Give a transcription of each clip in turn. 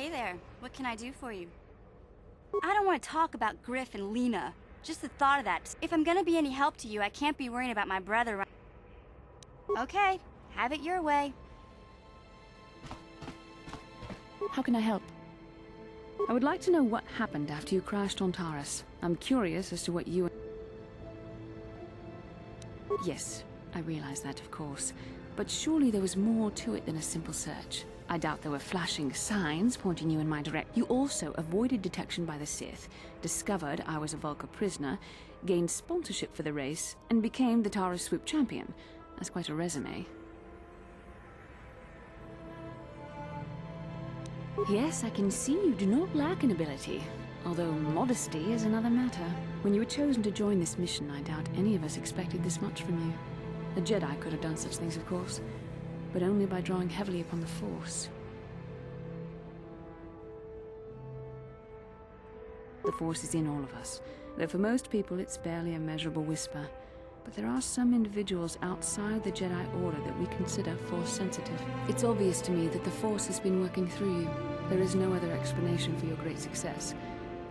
Hey there, what can I do for you? I don't want to talk about Griff and Lena. Just the thought of that. If I'm gonna be any help to you, I can't be worrying about my brother. Okay, have it your way. How can I help? I would like to know what happened after you crashed on Taurus. I'm curious as to what you... Yes, I realize that, of course. But surely there was more to it than a simple search. I doubt there were flashing signs pointing you in my direction. You also avoided detection by the Sith, discovered I was a Vulca prisoner, gained sponsorship for the race, and became the Taurus Swoop champion. That's quite a resume. Yes, I can see you do not lack an ability, although modesty is another matter. When you were chosen to join this mission, I doubt any of us expected this much from you. A Jedi could have done such things, of course, but only by drawing heavily upon the Force. The Force is in all of us, though for most people it's barely a measurable whisper. But there are some individuals outside the Jedi Order that we consider Force-sensitive. It's obvious to me that the Force has been working through you. There is no other explanation for your great success,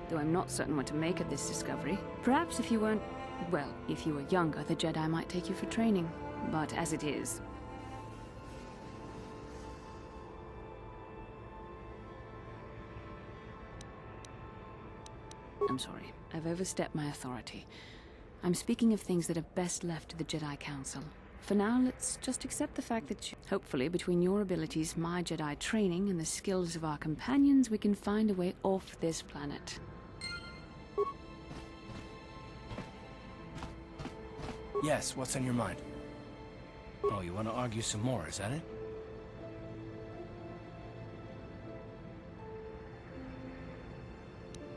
though I'm not certain what to make of this discovery. Perhaps if you weren't... well, if you were younger, the Jedi might take you for training. But as it is... I'm sorry. I've overstepped my authority. I'm speaking of things that are best left to the Jedi Council. For now, let's just accept the fact that hopefully, between your abilities, my Jedi training, and the skills of our companions, we can find a way off this planet. Yes, what's on your mind? Oh, you want to argue some more, is that it?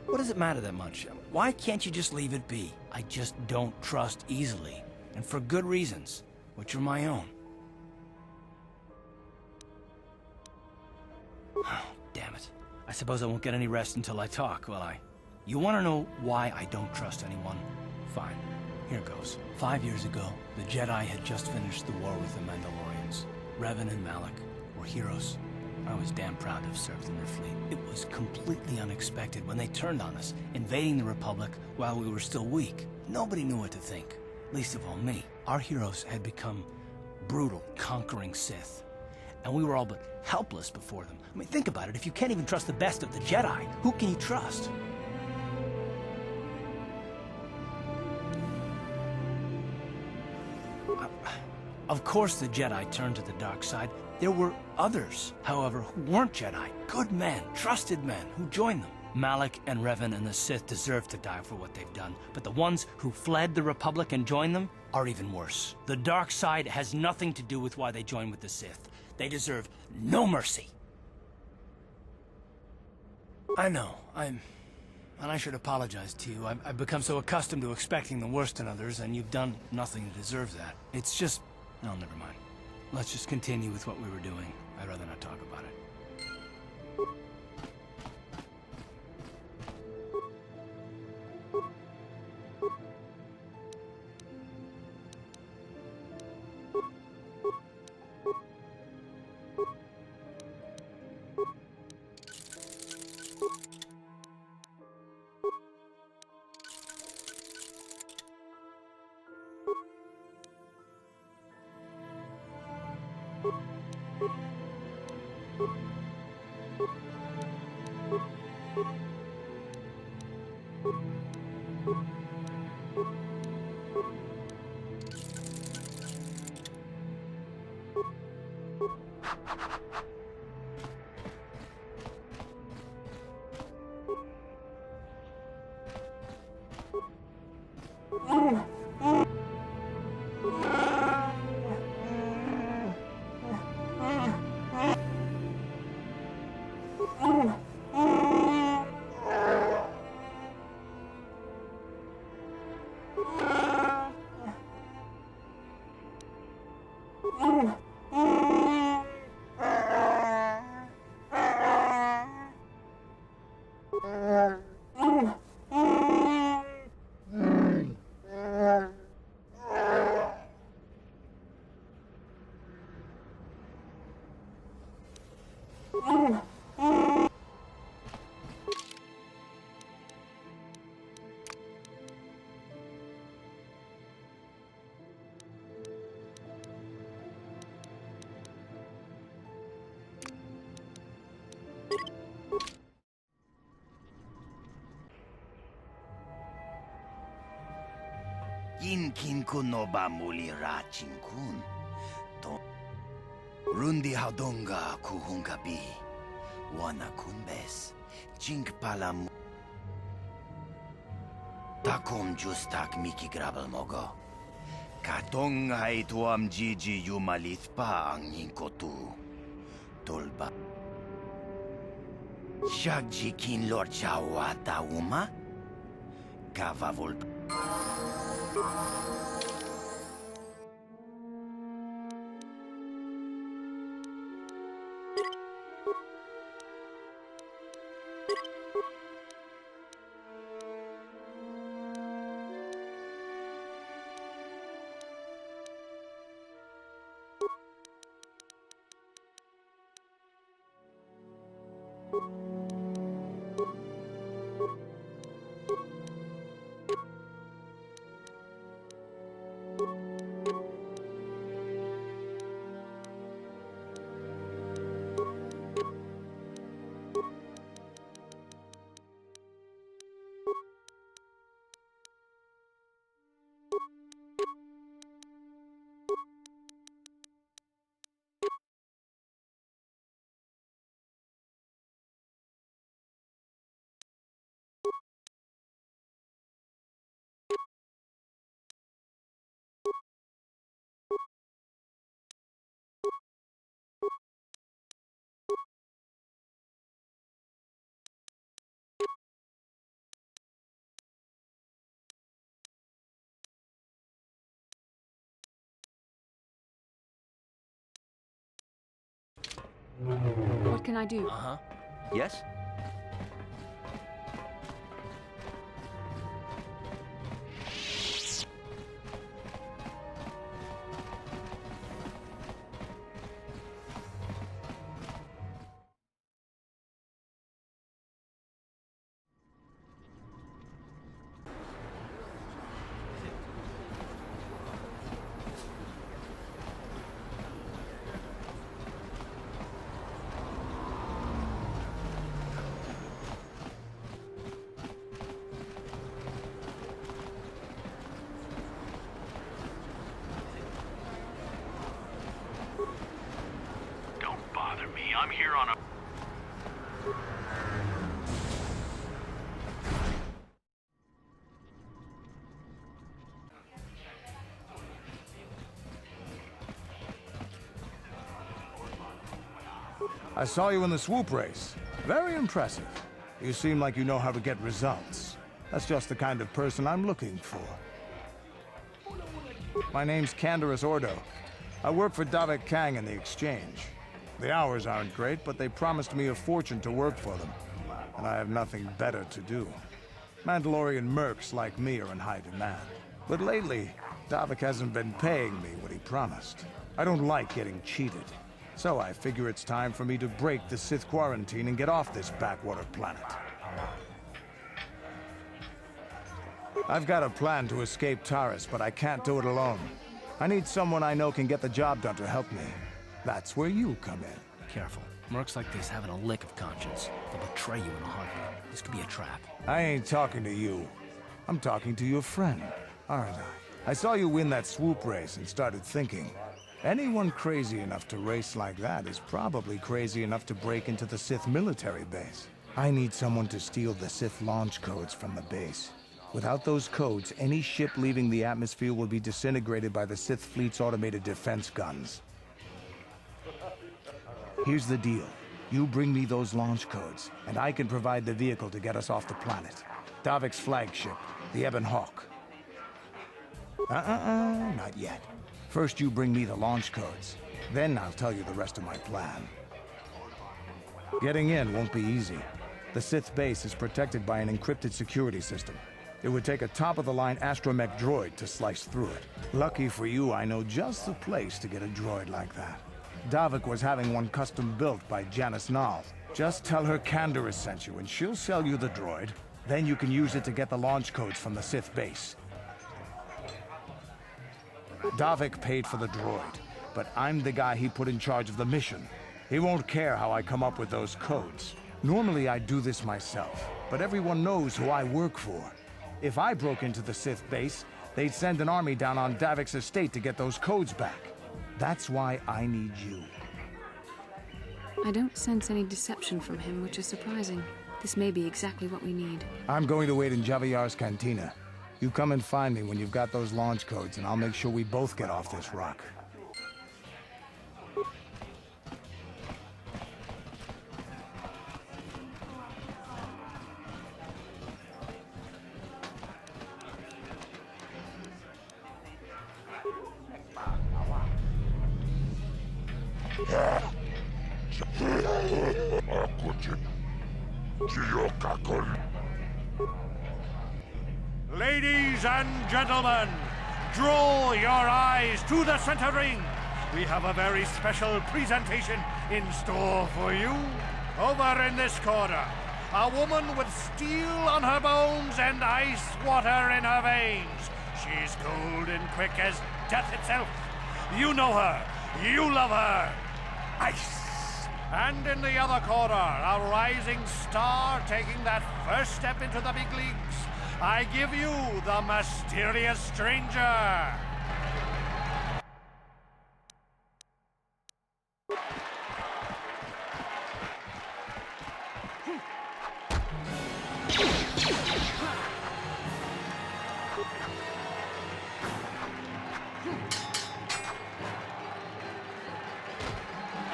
What does it matter that much? Why can't you just leave it be? I just don't trust easily, and for good reasons, which are my own. Oh, damn it. I suppose I won't get any rest until I talk, will I? You want to know why I don't trust anyone? Fine. Here goes. 5 years ago, the Jedi had just finished the war with the Mandalorians. Revan and Malak were heroes. I was damn proud to have served in their fleet. It was completely unexpected when they turned on us, invading the Republic while we were still weak. Nobody knew what to think, least of all me. Our heroes had become brutal, conquering Sith, and we were all but helpless before them. I mean, think about it. If you can't even trust the best of the Jedi, who can you trust? Of course the Jedi turned to the dark side. There were others, however, who weren't Jedi. Good men, trusted men, who joined them. Malak and Revan and the Sith deserve to die for what they've done, but the ones who fled the Republic and joined them are even worse. The dark side has nothing to do with why they joined with the Sith. They deserve no mercy. I know, and I should apologize to you. I've become so accustomed to expecting the worst in others, and you've done nothing to deserve that. It's just... no, never mind. Let's just continue with what we were doing. I'd rather not talk about it. Kin kuno ba muli rachin kun. To Rundi haudonga kuhungabi. Wana kunbes. Chink palam. Takom justak miki grabel mogo. Katong hai tuam jiji yumalit pa ang inkotu. Tolba. Shagji kin lord chawa tauma? Kavavol. What can I do? Uh-huh. Yes? Don't bother me. I'm here on a... I saw you in the swoop race. Very impressive. You seem like you know how to get results. That's just the kind of person I'm looking for. My name's Canderous Ordo. I work for Davik Kang in the Exchange. The hours aren't great, but they promised me a fortune to work for them. And I have nothing better to do. Mandalorian mercs like me are in high demand. But lately, Davik hasn't been paying me what he promised. I don't like getting cheated. So I figure it's time for me to break the Sith quarantine and get off this backwater planet. I've got a plan to escape Taris, but I can't do it alone. I need someone I know can get the job done to help me. That's where you come in. Careful. Mercs like this haven't a lick of conscience. They'll betray you in a heartbeat. This could be a trap. I ain't talking to you. I'm talking to your friend, aren't I? I saw you win that swoop race and started thinking. Anyone crazy enough to race like that is probably crazy enough to break into the Sith military base. I need someone to steal the Sith launch codes from the base. Without those codes, any ship leaving the atmosphere will be disintegrated by the Sith fleet's automated defense guns. Here's the deal. You bring me those launch codes, and I can provide the vehicle to get us off the planet. Davik's flagship, the Ebon Hawk. Not yet. First you bring me the launch codes. Then I'll tell you the rest of my plan. Getting in won't be easy. The Sith base is protected by an encrypted security system. It would take a top-of-the-line astromech droid to slice through it. Lucky for you, I know just the place to get a droid like that. Davik was having one custom built by Janice Nall. Just tell her Canderous sent you, and she'll sell you the droid. Then you can use it to get the launch codes from the Sith base. Davik paid for the droid, but I'm the guy he put in charge of the mission. He won't care how I come up with those codes. Normally I'd do this myself, but everyone knows who I work for. If I broke into the Sith base, They'd send an army down on Davik's estate to get those codes back. That's why I need you. I don't sense any deception from him, which is surprising. This may be exactly what we need. I'm going to wait in Javier's cantina. You come and find me when you've got those launch codes, and I'll make sure we both get off this rock. Ladies and gentlemen, draw your eyes to the center ring. We have a very special presentation in store for you. Over in this corner, a woman with steel on her bones and ice water in her veins. She's cold and quick as death itself. You know her. You love her. Ice. And in the other corner, a rising star taking that first step into the big leagues. I give you the mysterious stranger.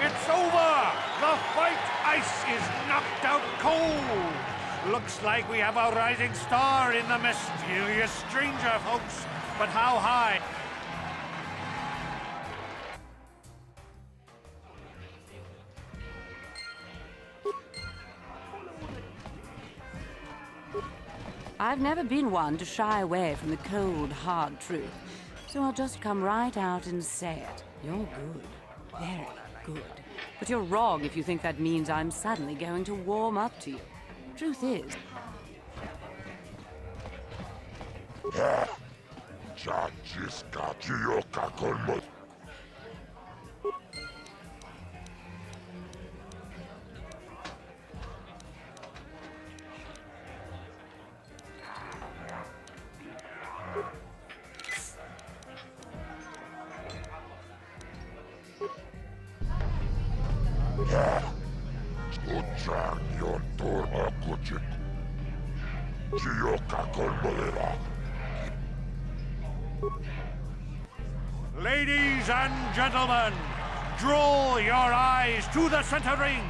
It's over! The fight ice is knocked out cold! Looks like we have a rising star in the mysterious stranger, folks. But how high? I've never been one to shy away from the cold, hard truth. So I'll just come right out and say it. You're good. Very good. But you're wrong if you think that means I'm suddenly going to warm up to you. Truth is... Ladies and gentlemen, draw your eyes to the center ring.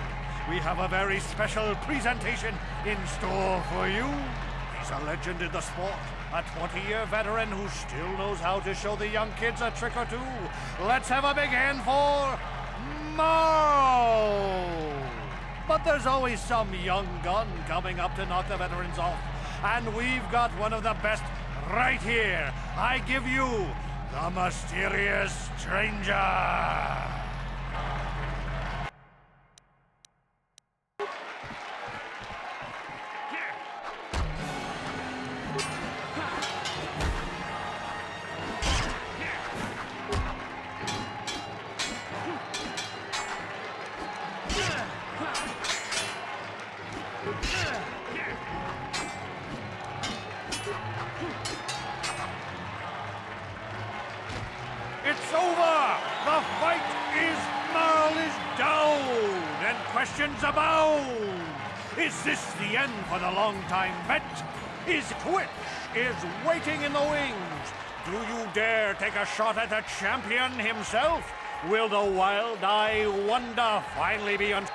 We have a very special presentation in store for you. He's a legend in the sport, a 20-year veteran who still knows how to show the young kids a trick or two. Let's have a big hand for Marl! But there's always some young gun coming up to knock the veterans off. And we've got one of the best right here. I give you the mysterious stranger. It's over! The fight is Marl is down, and questions abound. Is this the end for the long-time vet? His Twitch is waiting in the wings. Do you dare take a shot at the champion himself? Will the wild-eye wonder finally be on...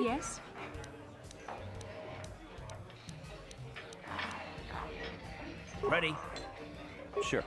Yes? Ready? Sure.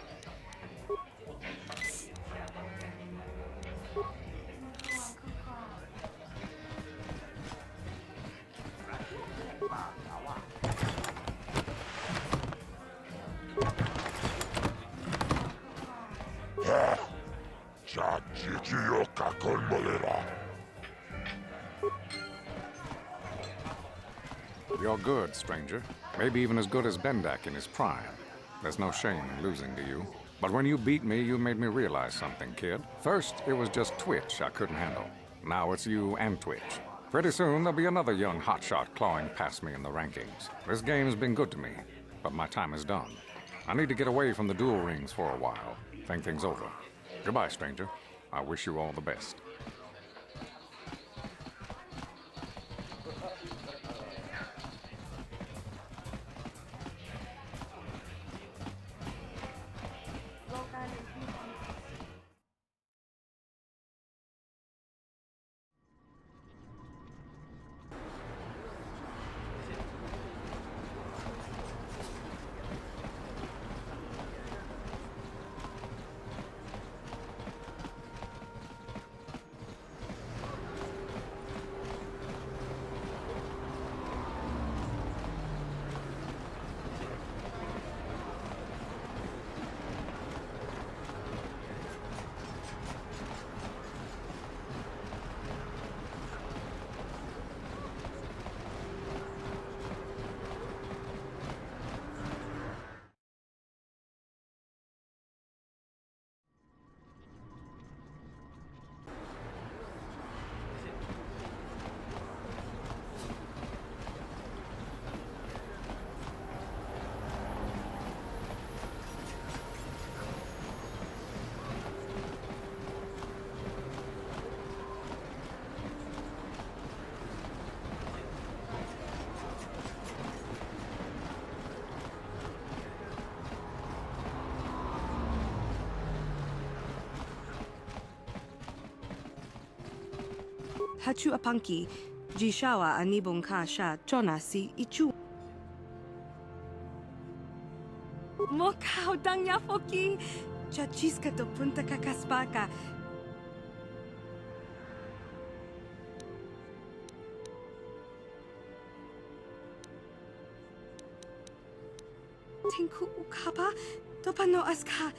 You're good, stranger. Maybe even as good as Bendak in his prime. There's no shame in losing to you. But when you beat me, you made me realize something, kid. First, it was just Twitch I couldn't handle. Now it's you and Twitch. Pretty soon, there'll be another young hotshot clawing past me in the rankings. This game's been good to me, but my time is done. I need to get away from the duel rings for a while. Think things over. Goodbye, stranger. I wish you all the best. Hachu apanki, jishawa anibong ka sha chona si ichu. Mokao dang yafoki, chachiska to punta kakaspaka. Tinku ukapa, topano aska.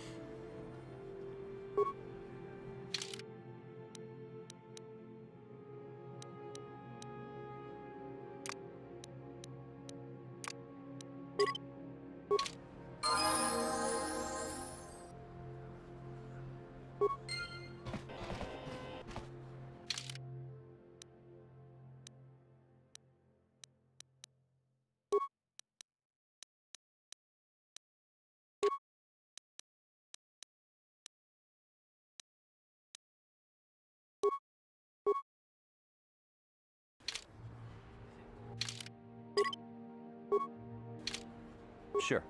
Sure.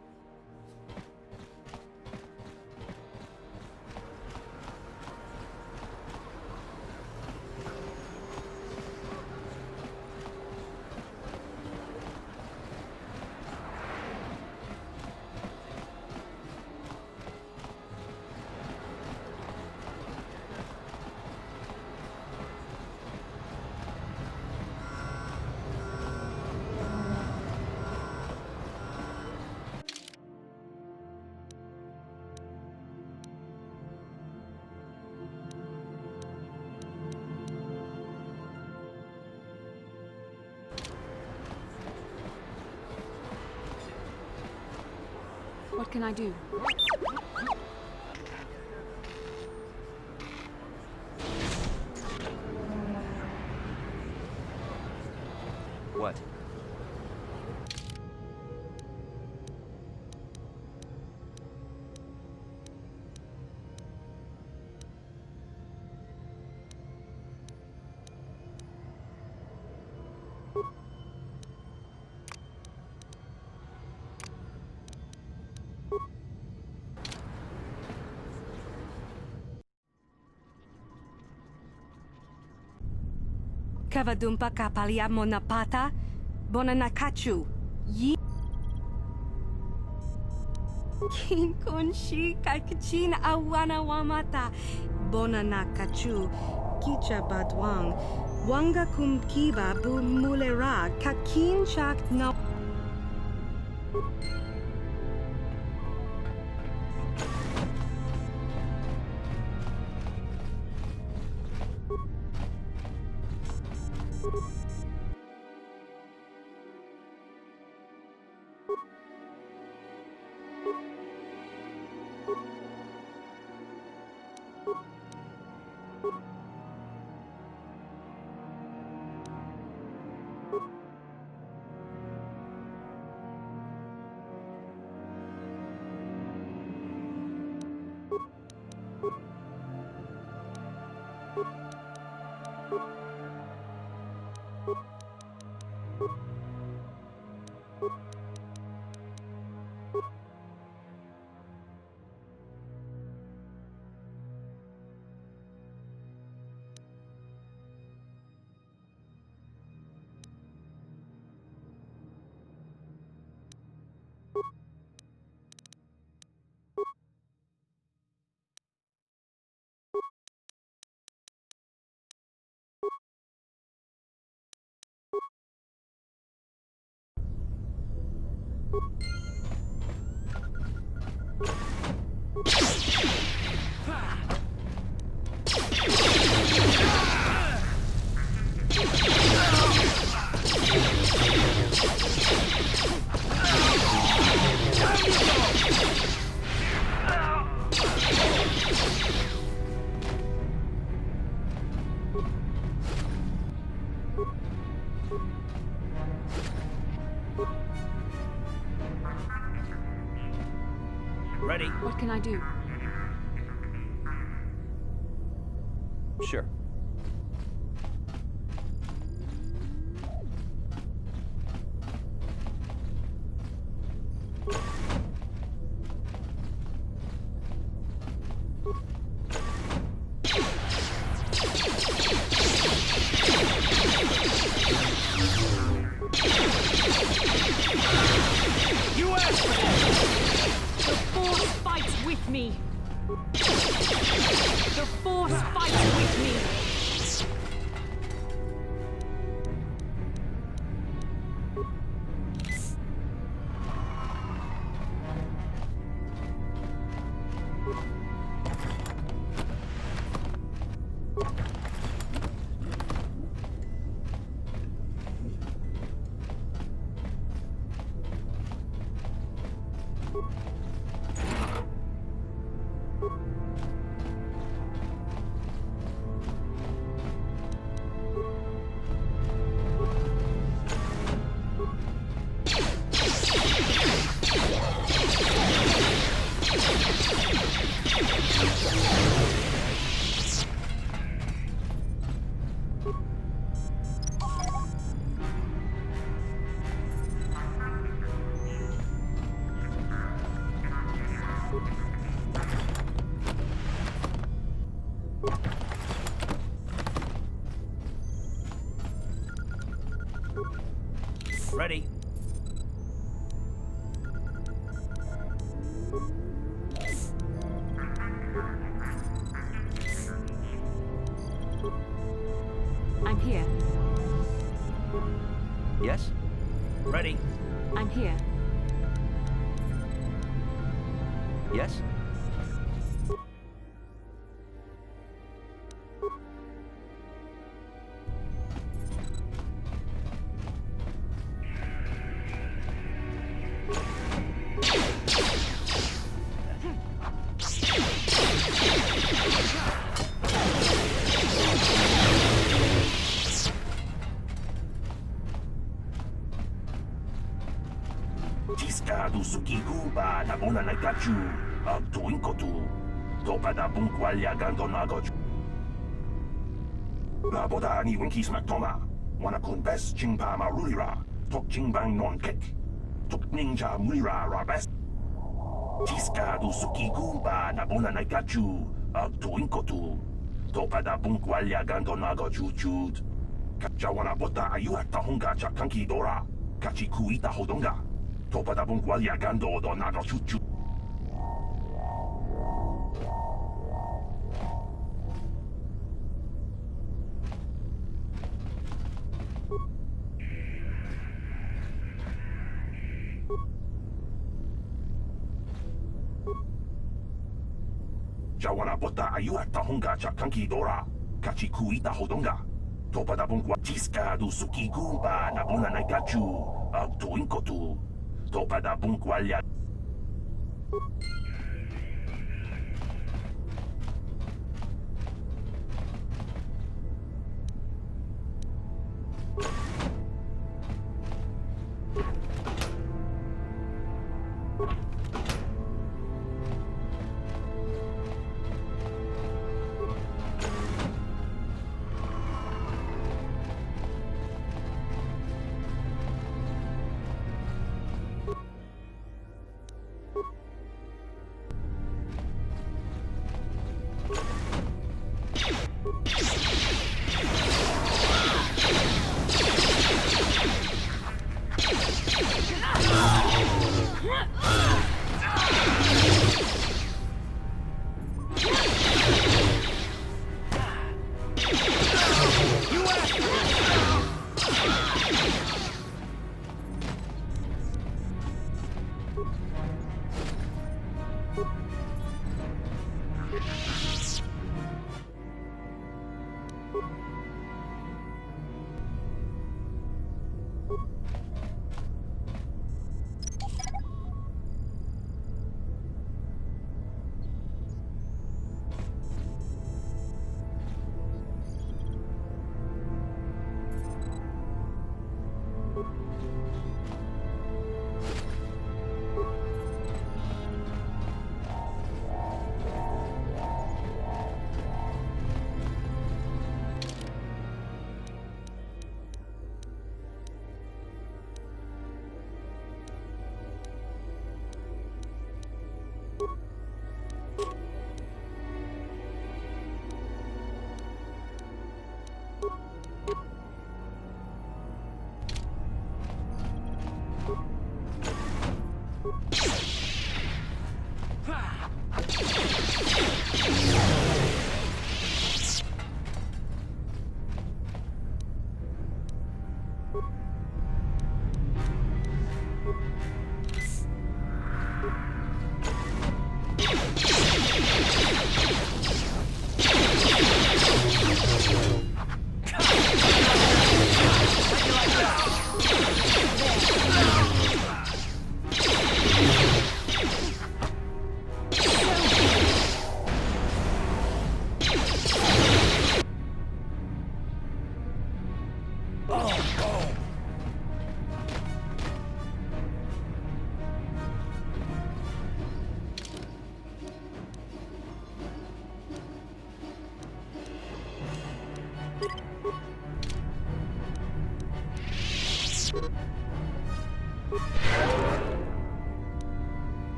What can I do? What? Kavadumpa kapaliamo na pata, bonanakachu. Yi. Kinkunshi kakachin awana wamata, bonanakachu. Kicha badwang, wanga kumkiba bu mulera, kakin chak no. Ready? What can I do? Sure. The Force fights with me! The Force fights with me! Ready? I'm here. Yes? Ready? I'm here. Yes? Tiska du sukiku ba na bona na gachu ag tuinkotu to pada bunkwalya gando nagochu. La boda ni winkis maktoma wana kun bes chingpa marulira tok chingbang non kek tok ninja mulira ra best. Tiska du sukiku ba na bona na gachu ag tuinkotu to pada bunkwalya gando nagochu chud. Kacha wana bota ayu at tahunga cha kanki dora kachi kuita hodonga. Topa da bunkwalya gando do nago chuchu. Jawana bota ayu at tahunga cha kanki dora kachi kuita hodonga. Topa da bunkwa tiska du suki gumba na buna na gachu ag tuinkotu. Topa da bunkwalya.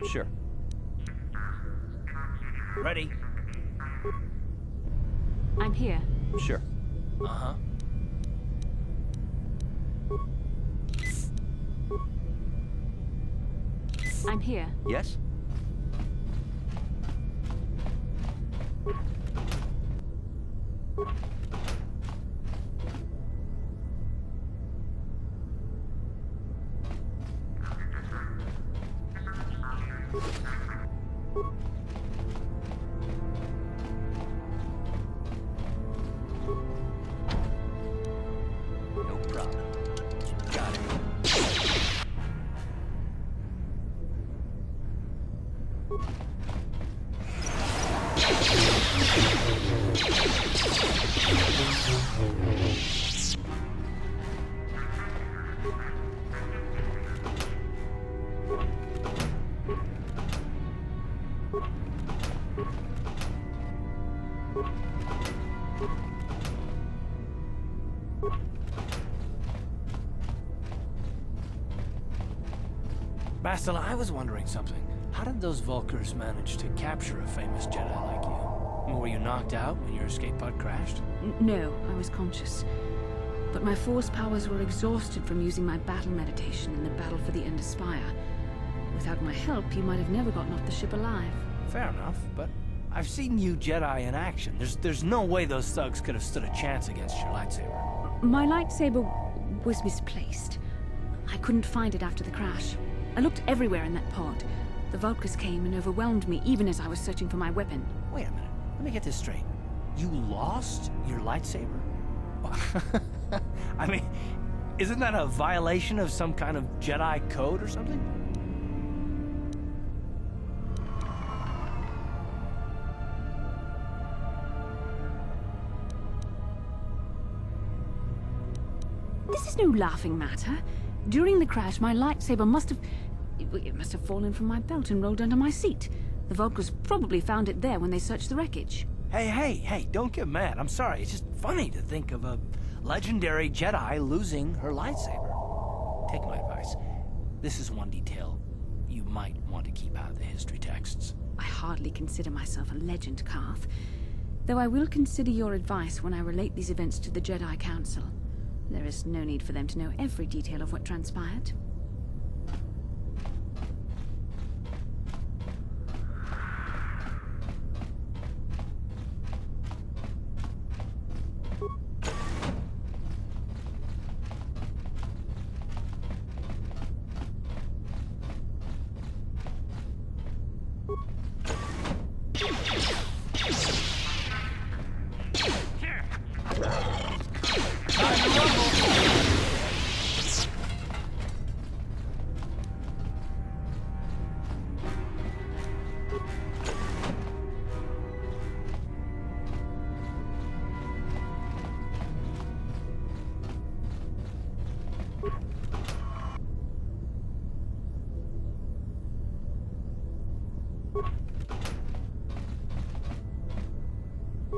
Sure. Ready? I'm here. Sure. Uh-huh. I'm here. Yes? No problem. Got it. Bastila, I was wondering something. How did those Vulkars manage to capture a famous Jedi like you? Were you knocked out when your escape pod crashed? No, I was conscious. But my force powers were exhausted from using my battle meditation in the battle for the Ender Spire. Without my help, you might have never gotten off the ship alive. Fair enough, but I've seen you Jedi in action. There's no way those thugs could have stood a chance against your lightsaber. My lightsaber was misplaced. I couldn't find it after the crash. I looked everywhere in that pod. The Vulkars came and overwhelmed me even as I was searching for my weapon. Wait a minute. Let me get this straight. You lost your lightsaber? I mean, isn't that a violation of some kind of Jedi code or something? This is no laughing matter. During the crash, my lightsaber must have fallen from my belt and rolled under my seat. The Vulkars probably found it there when they searched the wreckage. Hey, don't get mad. I'm sorry. It's just funny to think of a legendary Jedi losing her lightsaber. Take my advice. This is one detail you might want to keep out of the history texts. I hardly consider myself a legend, Carth. Though I will consider your advice when I relate these events to the Jedi Council. There is no need for them to know every detail of what transpired.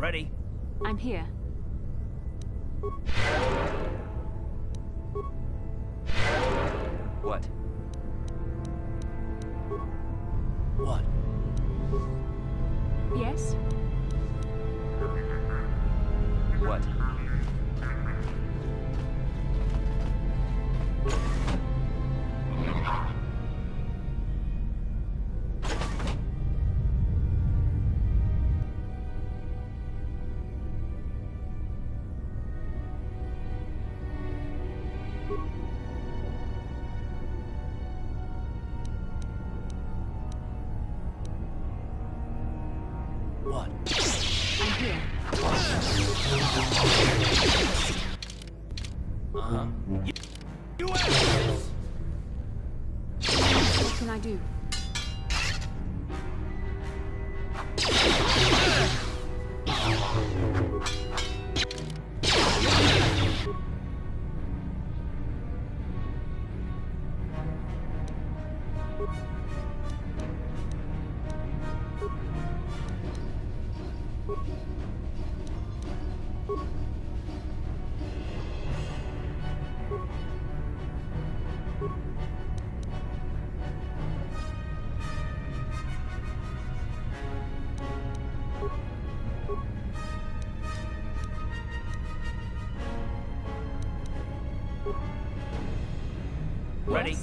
Ready? I'm here. What? What? Yes? What? What? I'm here. Uh-huh. You What can I do? Ready?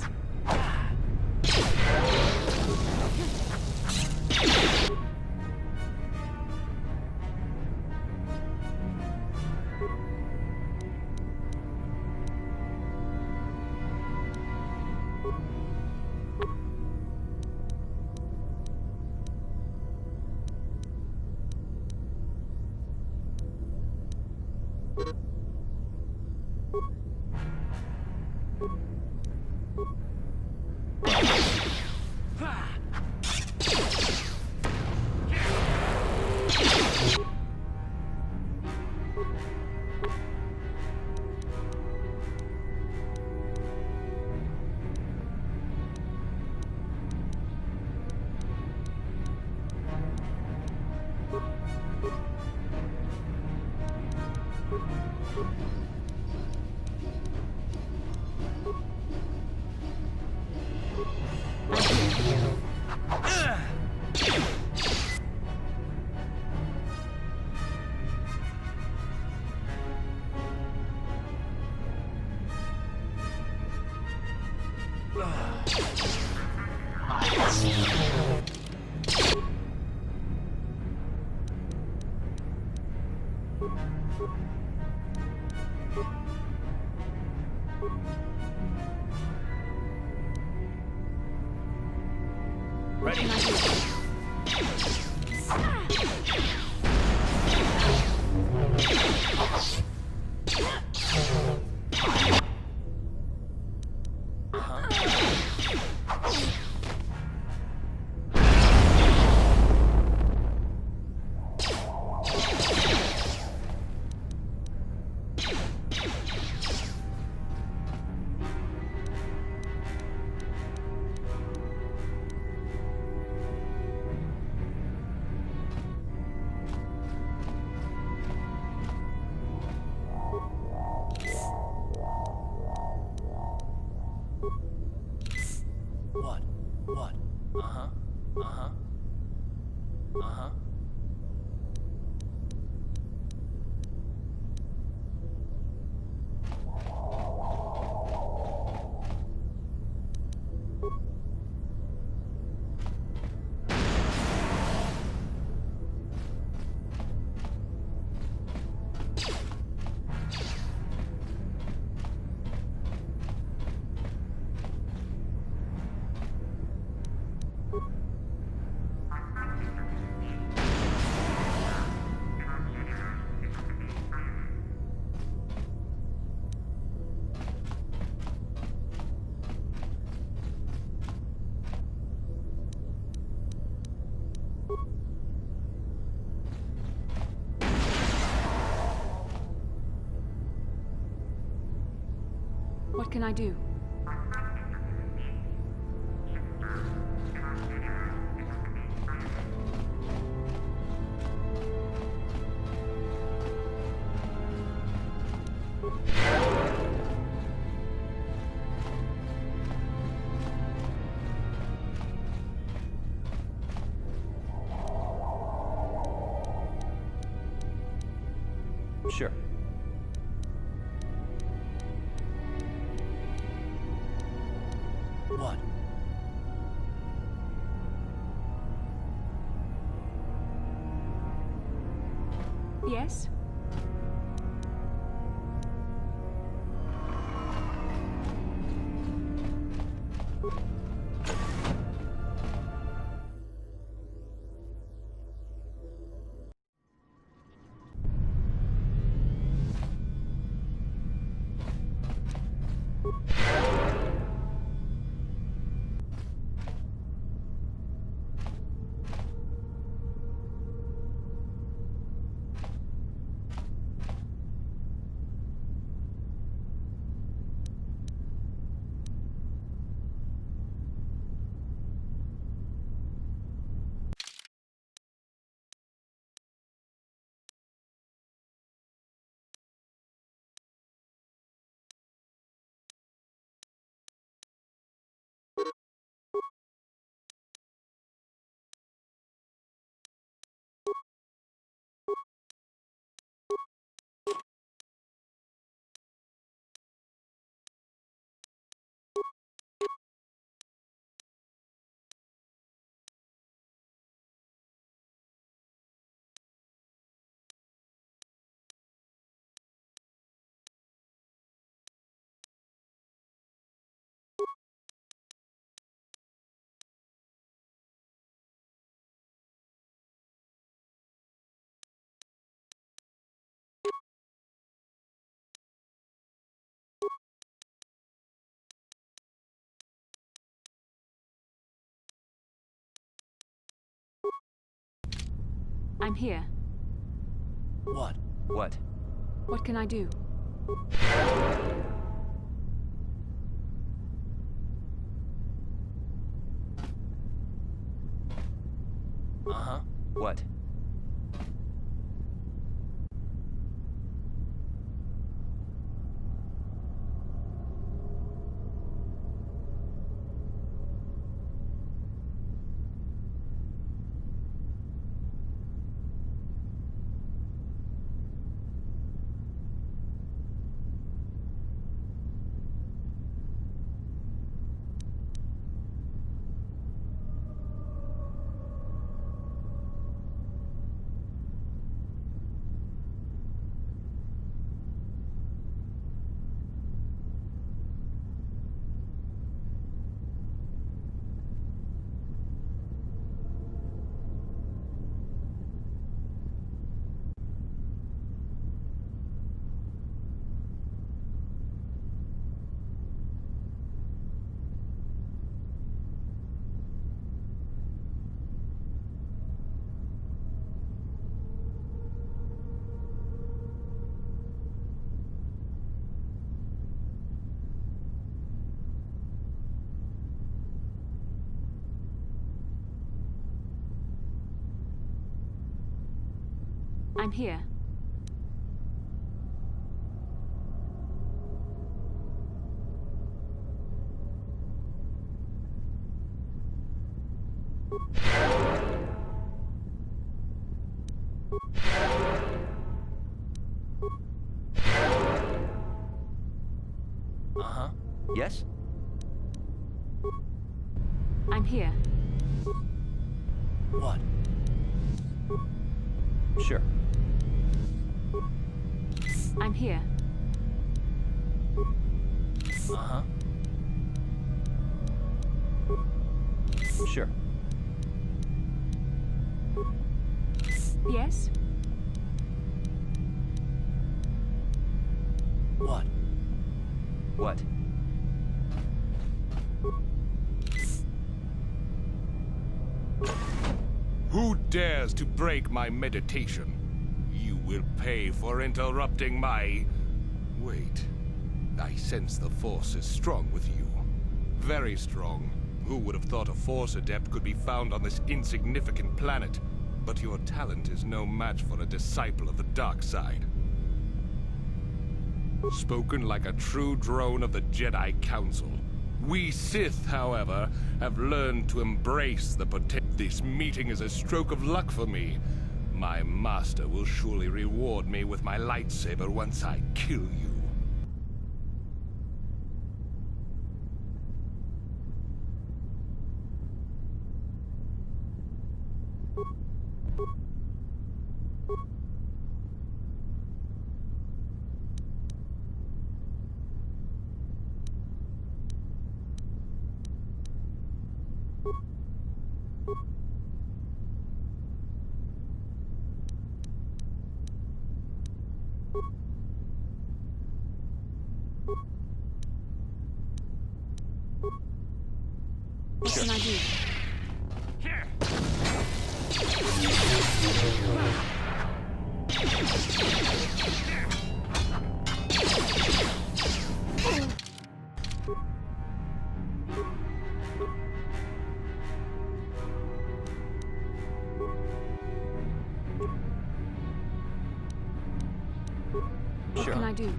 Ready? What? What? Uh-huh. Uh-huh. Uh-huh. What can I do? Sure. What? Yes? I'm here. What? What? What can I do? Uh-huh. What? I'm here. Uh-huh. Yes? I'm here. What? Sure. I'm here. Uh-huh. Sure. Yes? What? What? Who dares to break my meditation? You will pay for interrupting my... Wait. I sense the Force is strong with you. Very strong. Who would have thought a Force adept could be found on this insignificant planet? But your talent is no match for a disciple of the dark side. Spoken like a true drone of the Jedi Council. We Sith, however, have learned to embrace the potential. This meeting is a stroke of luck for me. My master will surely reward me with my lightsaber once I kill you. What can I do? What can I do?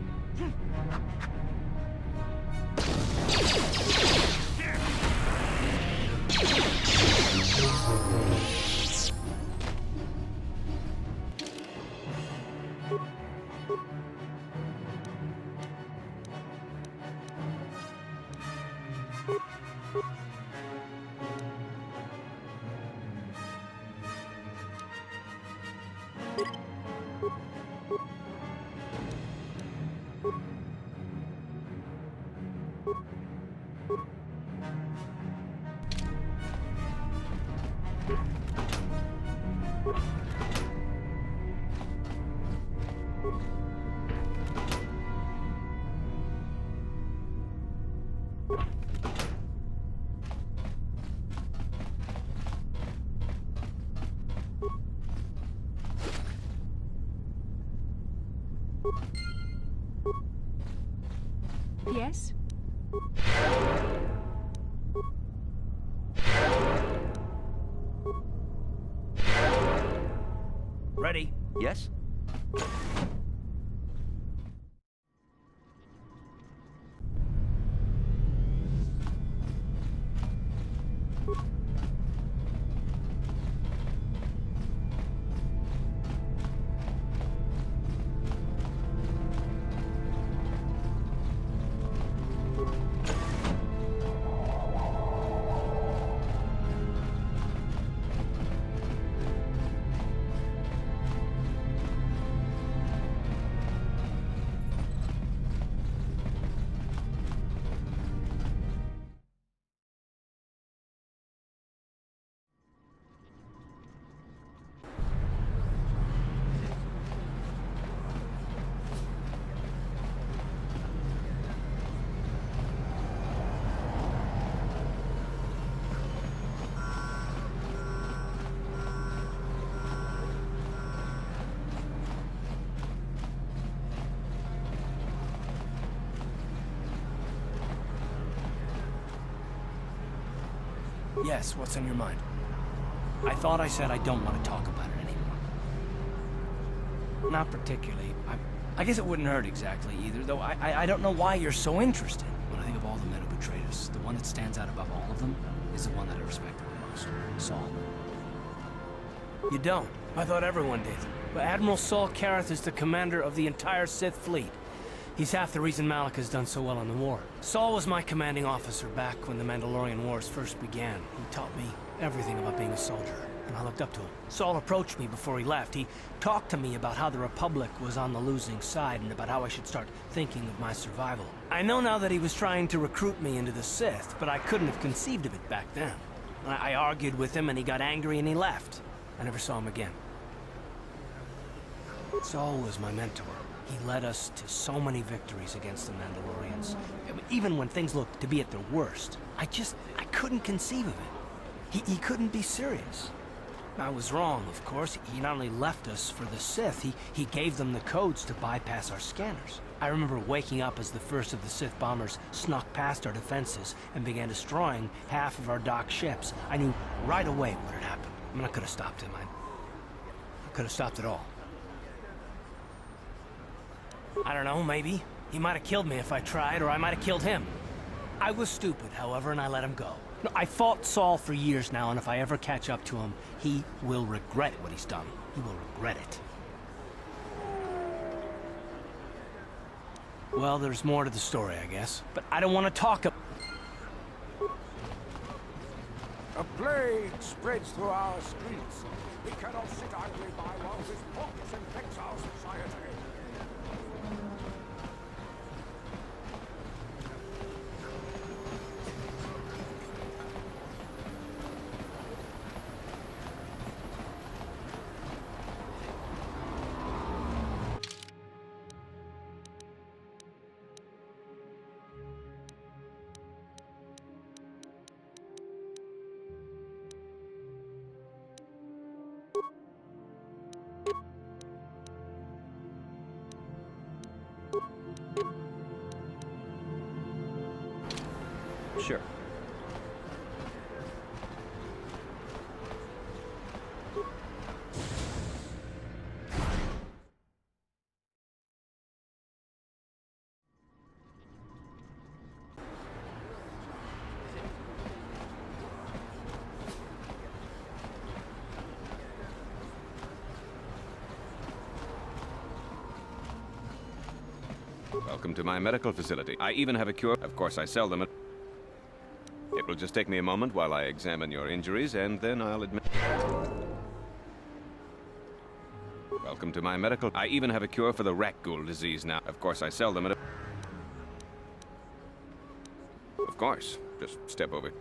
Yes? Ready? Yes? Yes, what's on your mind? I thought I said I don't want to talk about it anymore. Not particularly. I guess it wouldn't hurt exactly either, though I don't know why you're so interested. When I think of all the men who betrayed us, the one that stands out above all of them is the one that I respected the most, Saul. You don't? I thought everyone did. But Admiral Saul Karath is the commander of the entire Sith fleet. He's half the reason Malak has done so well in the war. Saul was my commanding officer back when the Mandalorian Wars first began. He taught me everything about being a soldier, and I looked up to him. Saul approached me before he left. He talked to me about how the Republic was on the losing side and about how I should start thinking of my survival. I know now that he was trying to recruit me into the Sith, but I couldn't have conceived of it back then. I argued with him and he got angry and he left. I never saw him again. Saul was my mentor. He led us to so many victories against the Mandalorians. Even when things looked to be at their worst. I couldn't conceive of it. He couldn't be serious. I was wrong, of course. He not only left us for the Sith, he gave them the codes to bypass our scanners. I remember waking up as the first of the Sith bombers snuck past our defenses and began destroying half of our docked ships. I knew right away what had happened. I mean, I could have stopped him. I could have stopped it all. I don't know, maybe. He might have killed me if I tried, or I might have killed him. I was stupid, however, and I let him go. No, I fought Saul for years now, and if I ever catch up to him, he will regret what he's done. He will regret it. Well, there's more to the story, I guess. But I don't want to talk about... A plague spreads through our streets. We cannot sit idly by while this pox infects our society. Sure. Welcome to my medical facility. I even have a cure. Of course, I sell them. It will just take me a moment while I examine your injuries, and then I'll admit... Welcome to my medical... I even have a cure for the Rakghoul disease now. Of course, I sell them at a... Of course. Just step over.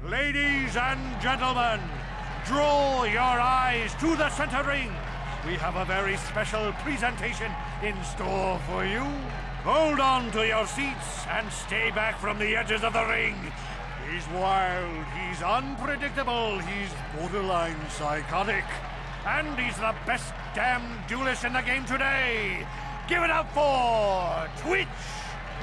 Ladies and gentlemen, draw your eyes to the center ring. We have a very special presentation in store for you. Hold on to your seats and stay back from the edges of the ring. He's wild, he's unpredictable, he's borderline psychotic. And he's the best damn duelist in the game today. Give it up for Twitch!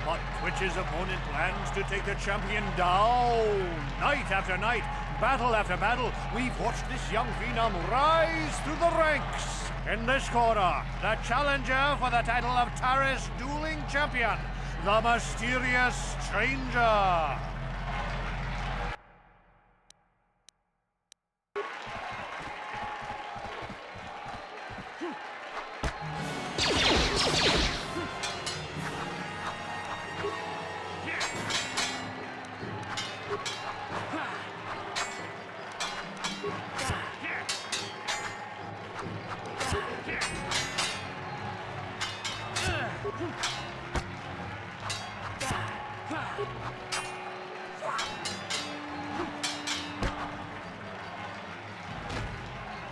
But Twitch's opponent plans to take the champion down. Night after night, battle after battle, we've watched this young phenom rise through the ranks. In this corner, the challenger for the title of Taris Dueling Champion, the mysterious stranger.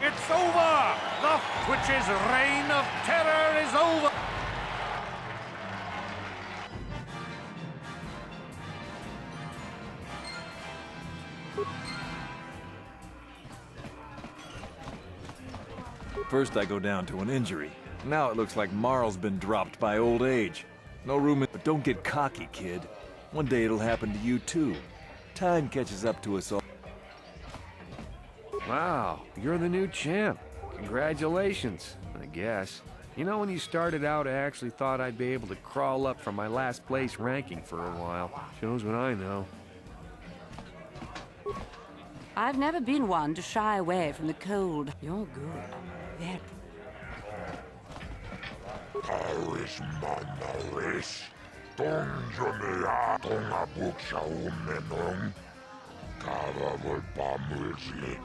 It's over! The Twitch's reign of terror is over! First I go down to an injury. Now it looks like Marl's been dropped by old age. No room in... But don't get cocky, kid. One day it'll happen to you too. Time catches up to us all. Wow, you're the new champ. Congratulations, I guess. You know, when you started out, I actually thought I'd be able to crawl up from my last place ranking for a while. Shows what I know. I've never been one to shy away from the cold. You're good. Very. Paris Manaris, Tonjonea, Tongabuksha Umenong, Kava Volpamulsli,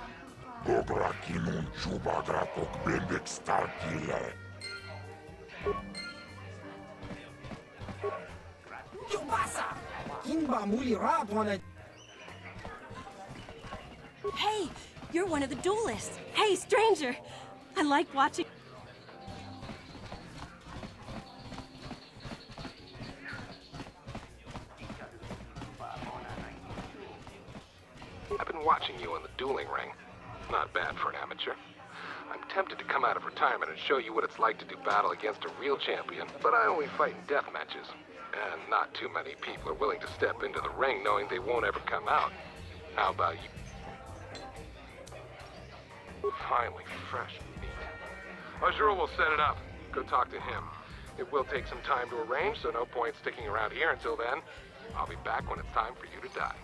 Gograkinun Chubagratok Bendik Starkile. Chubasa! Kimba Muli Radwana. Hey, you're one of the duelists. Hey, stranger! I like watching. I've been watching you in the dueling ring. Not bad for an amateur. I'm tempted to come out of retirement and show you what it's like to do battle against a real champion, but I only fight in death matches. And not too many people are willing to step into the ring knowing they won't ever come out. How about you? Finally fresh meat. Azura will set it up. Go talk to him. It will take some time to arrange, so no point sticking around here until then. I'll be back when it's time for you to die.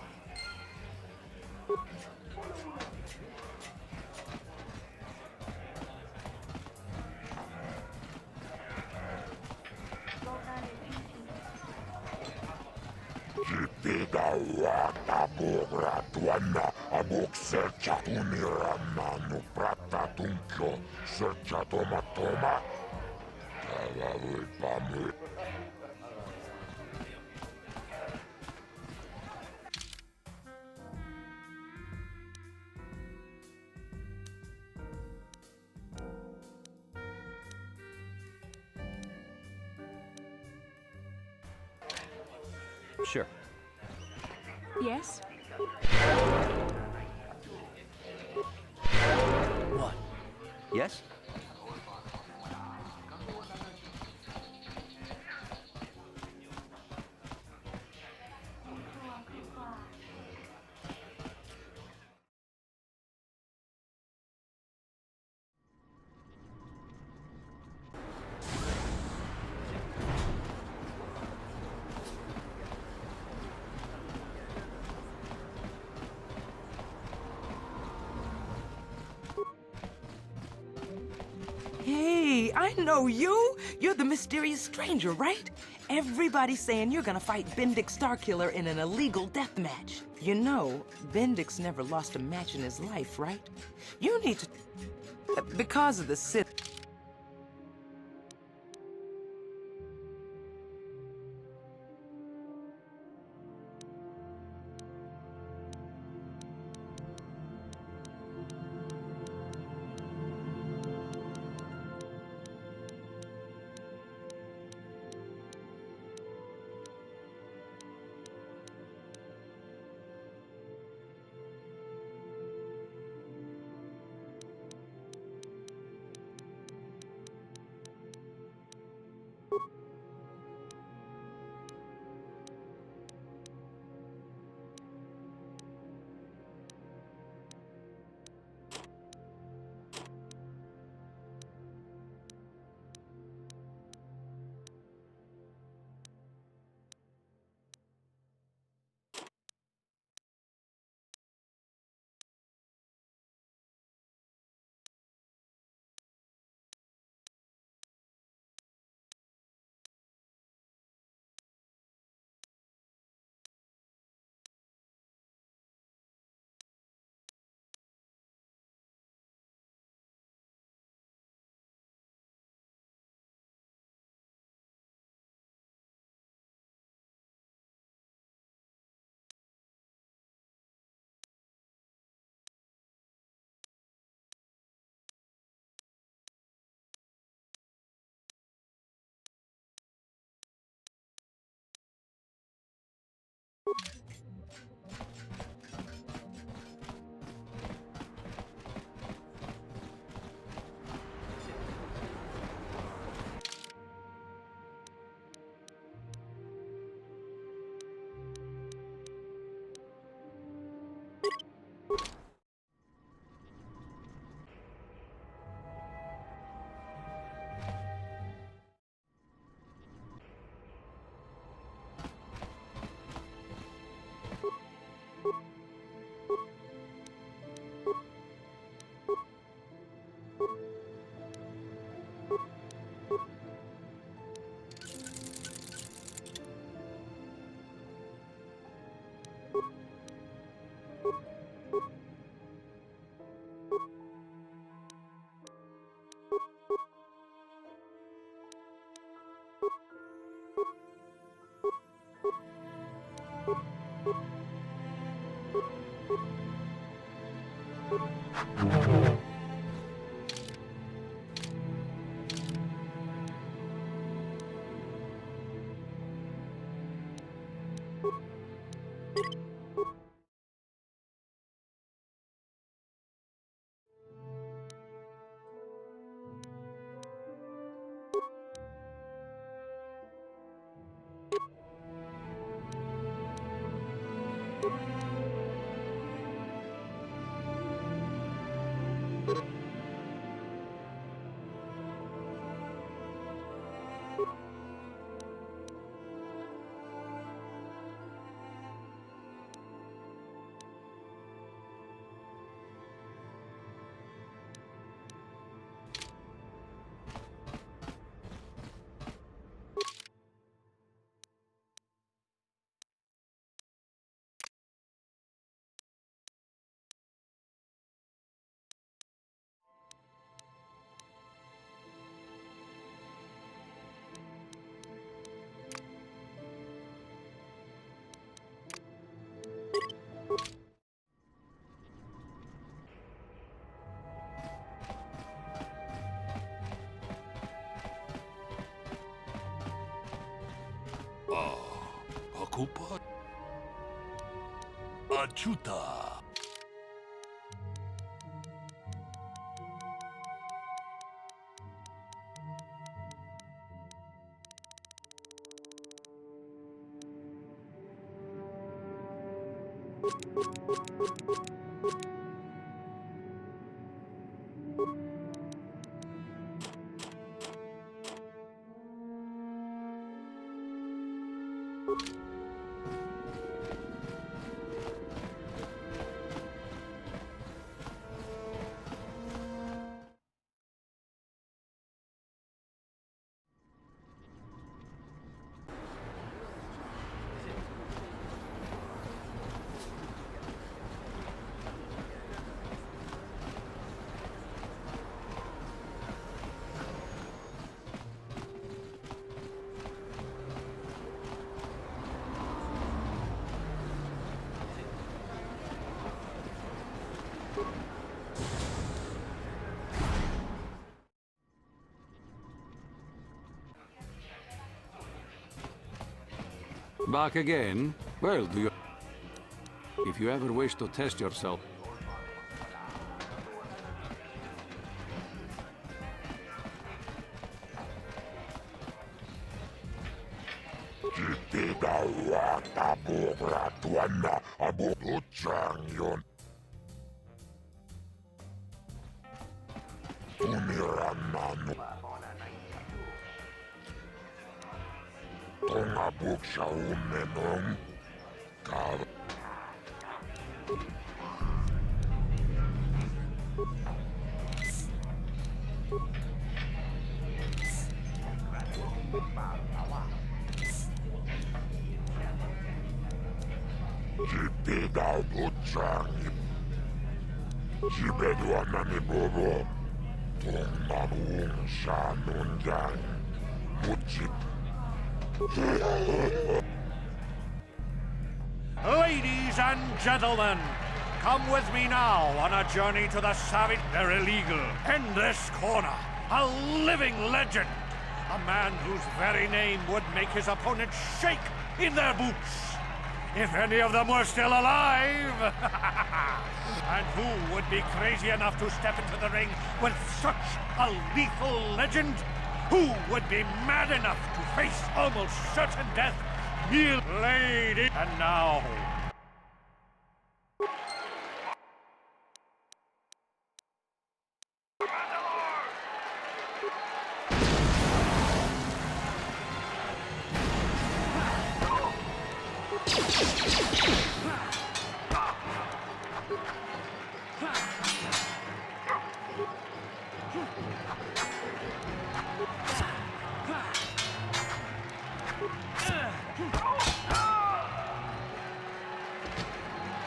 Jipidawata bogra tuana abok sercha tunirana no prata tunkyo sercha toma toma. Kala pamu. Sure. Yes? What? Yes? Hey, I know you! You're the mysterious stranger, right? Everybody's saying you're gonna fight Bendik Starkiller in an illegal death match. You know, Bendik's never lost a match in his life, right? You need to... Because of the Sith... Akupa Achuta. Back again? Well, do you... If you ever wish to test yourself... Ladies and gentlemen, come with me now on a journey to the savage. They're illegal. In this corner, a living legend. A man whose very name would make his opponents shake in their boots. If any of them were still alive. And who would be crazy enough to step into the ring with such a lethal legend? Who would be mad enough to face almost certain death? Kneel, lady. And now...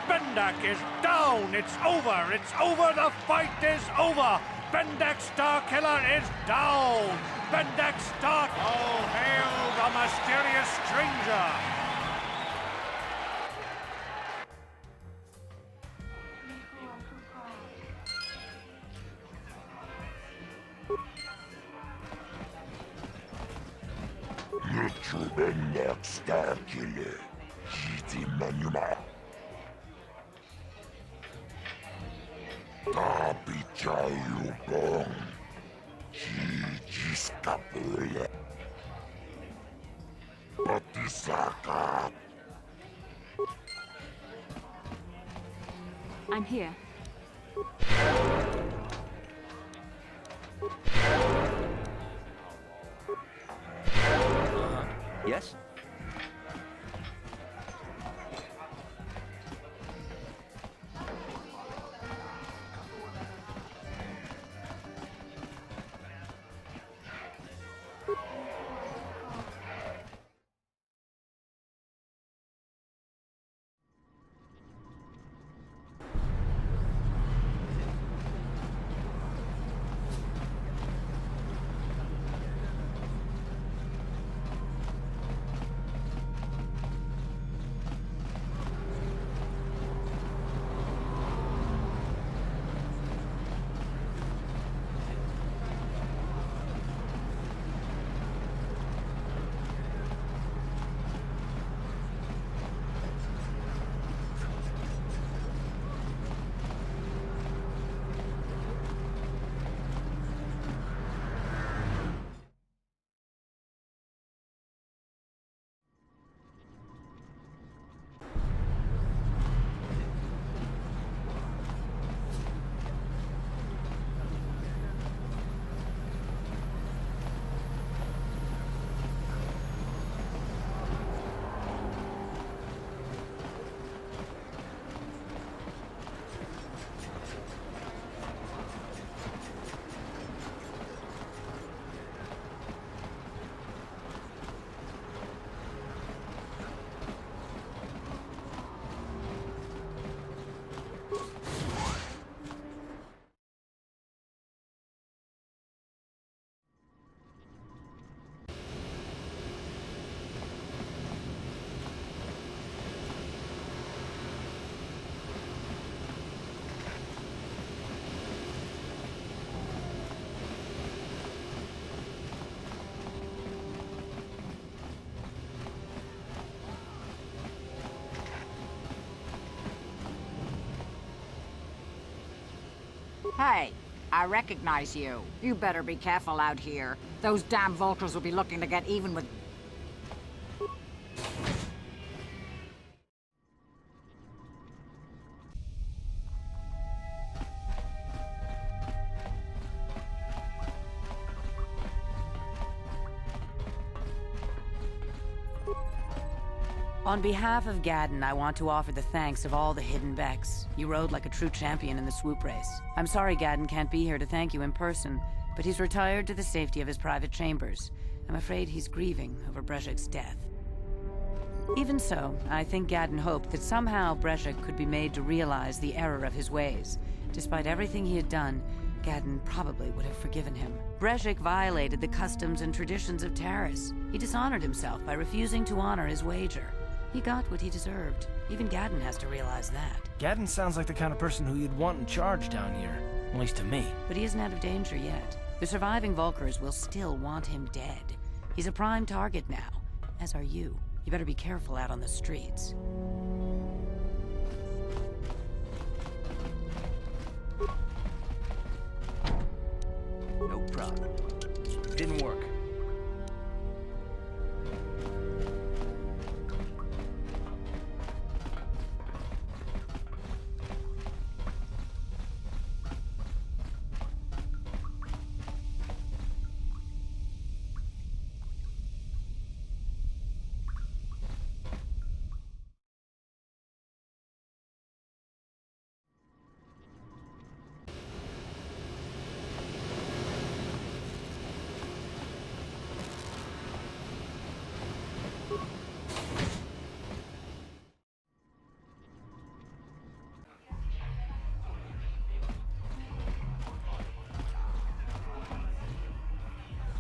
Bendak is down! It's over! It's over! The fight is over! Bendak Starkiller is down! Bendak Stark... All hail the mysterious stranger! 주변력 스타킬레 지지만유마 다비자유봉 지지스카폴레 바티사카. I'm here. Yes? Hey, I recognize you. You better be careful out here. Those damn vultures will be looking to get even with... On behalf of Gaddon, I want to offer the thanks of all the hidden Becks. You rode like a true champion in the swoop race. I'm sorry Gaddon can't be here to thank you in person, but he's retired to the safety of his private chambers. I'm afraid he's grieving over Brezhik's death. Even so, I think Gaddon hoped that somehow Brezhik could be made to realize the error of his ways. Despite everything he had done, Gaddon probably would have forgiven him. Brezhik violated the customs and traditions of Taris. He dishonored himself by refusing to honor his wager. He got what he deserved. Even Gaddon has to realize that. Gaddon sounds like the kind of person who you'd want in charge down here. At least to me. But he isn't out of danger yet. The surviving Vulkars will still want him dead. He's a prime target now, as are you. You better be careful out on the streets. No problem. Didn't work.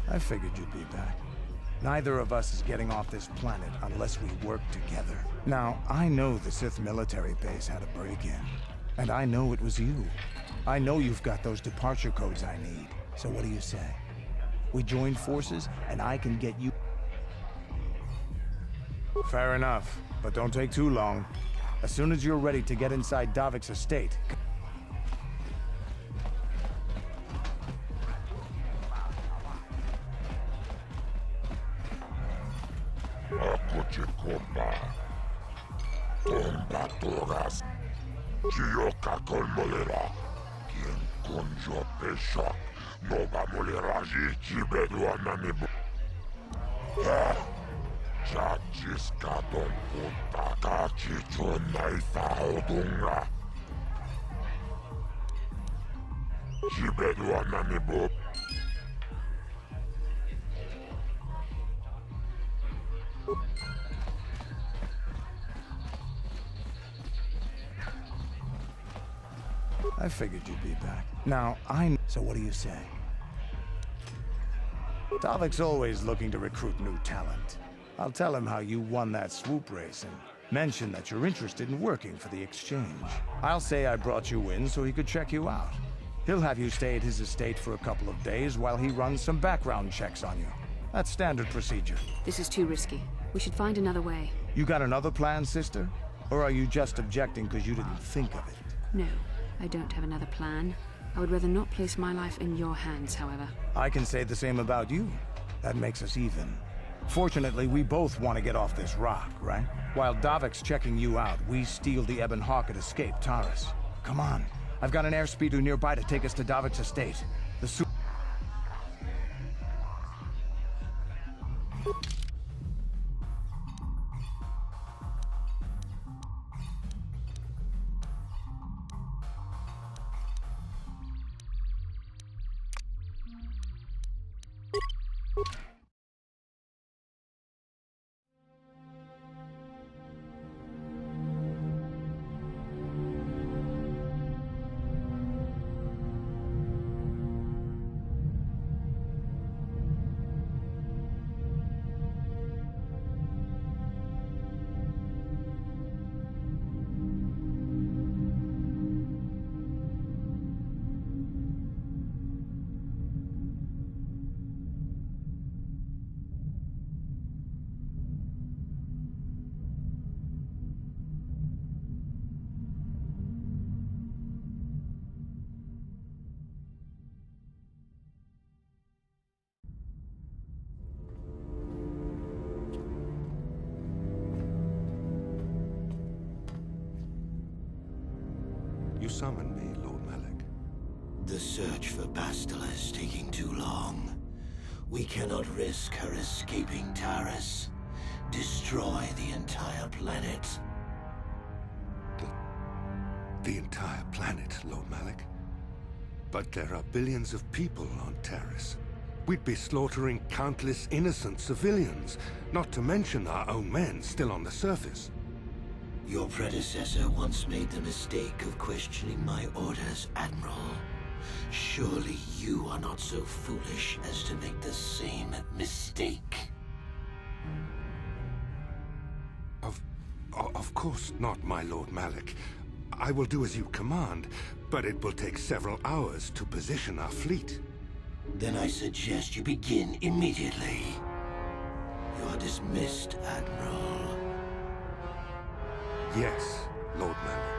I figured you'd be back. Neither of us is getting off this planet unless we work together. Now, I know the Sith military base had a break-in. And I know it was you. I know you've got those departure codes I need. So what do you say? We join forces, and I can get you... Fair enough, but don't take too long. As soon as you're ready to get inside Davik's estate... Ako ci komba. Tomba toras. Chioka kolmolera. Kien konjo pesha. Noga molera ji beduana nebo. Chachis kadon puta kachichon naisa odunga. Ji beduana nebo. I figured you'd be back. Now, So what do you say? Davik's always looking to recruit new talent. I'll tell him how you won that swoop race and mention that you're interested in working for the Exchange. I'll say I brought you in so he could check you out. He'll have you stay at his estate for a couple of days while he runs some background checks on you. That's standard procedure. This is too risky. We should find another way. You got another plan, sister? Or are you just objecting because you didn't think of it? No, I don't have another plan. I would rather not place my life in your hands, however. I can say the same about you. That makes us even. Fortunately, we both want to get off this rock, right? While Davik's checking you out, we steal the Ebon Hawk and escape Taurus. Come on. I've got an airspeeder nearby to take us to Davik's estate. The You summoned me, Lord Malak. The search for Bastila is taking too long. We cannot risk her escaping Taurus. Destroy the entire planet. The entire planet, Lord Malak? But there are billions of people on Taurus. We'd be slaughtering countless innocent civilians, not to mention our own men still on the surface. Your predecessor once made the mistake of questioning my orders, Admiral. Surely you are not so foolish as to make the same mistake. Of course not, my Lord Malak. I will do as you command, but it will take several hours to position our fleet. Then I suggest you begin immediately. You are dismissed, Admiral. Yes, Lord Malak.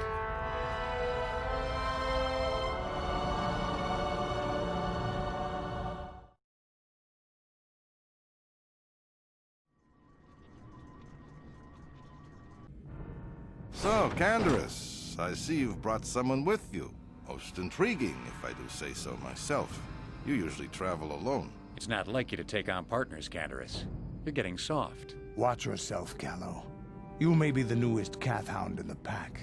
So, Canderous, I see you've brought someone with you. Most intriguing, if I do say so myself. You usually travel alone. It's not like you to take on partners, Canderous. You're getting soft. Watch yourself, Callow. You may be the newest Cathhound in the pack,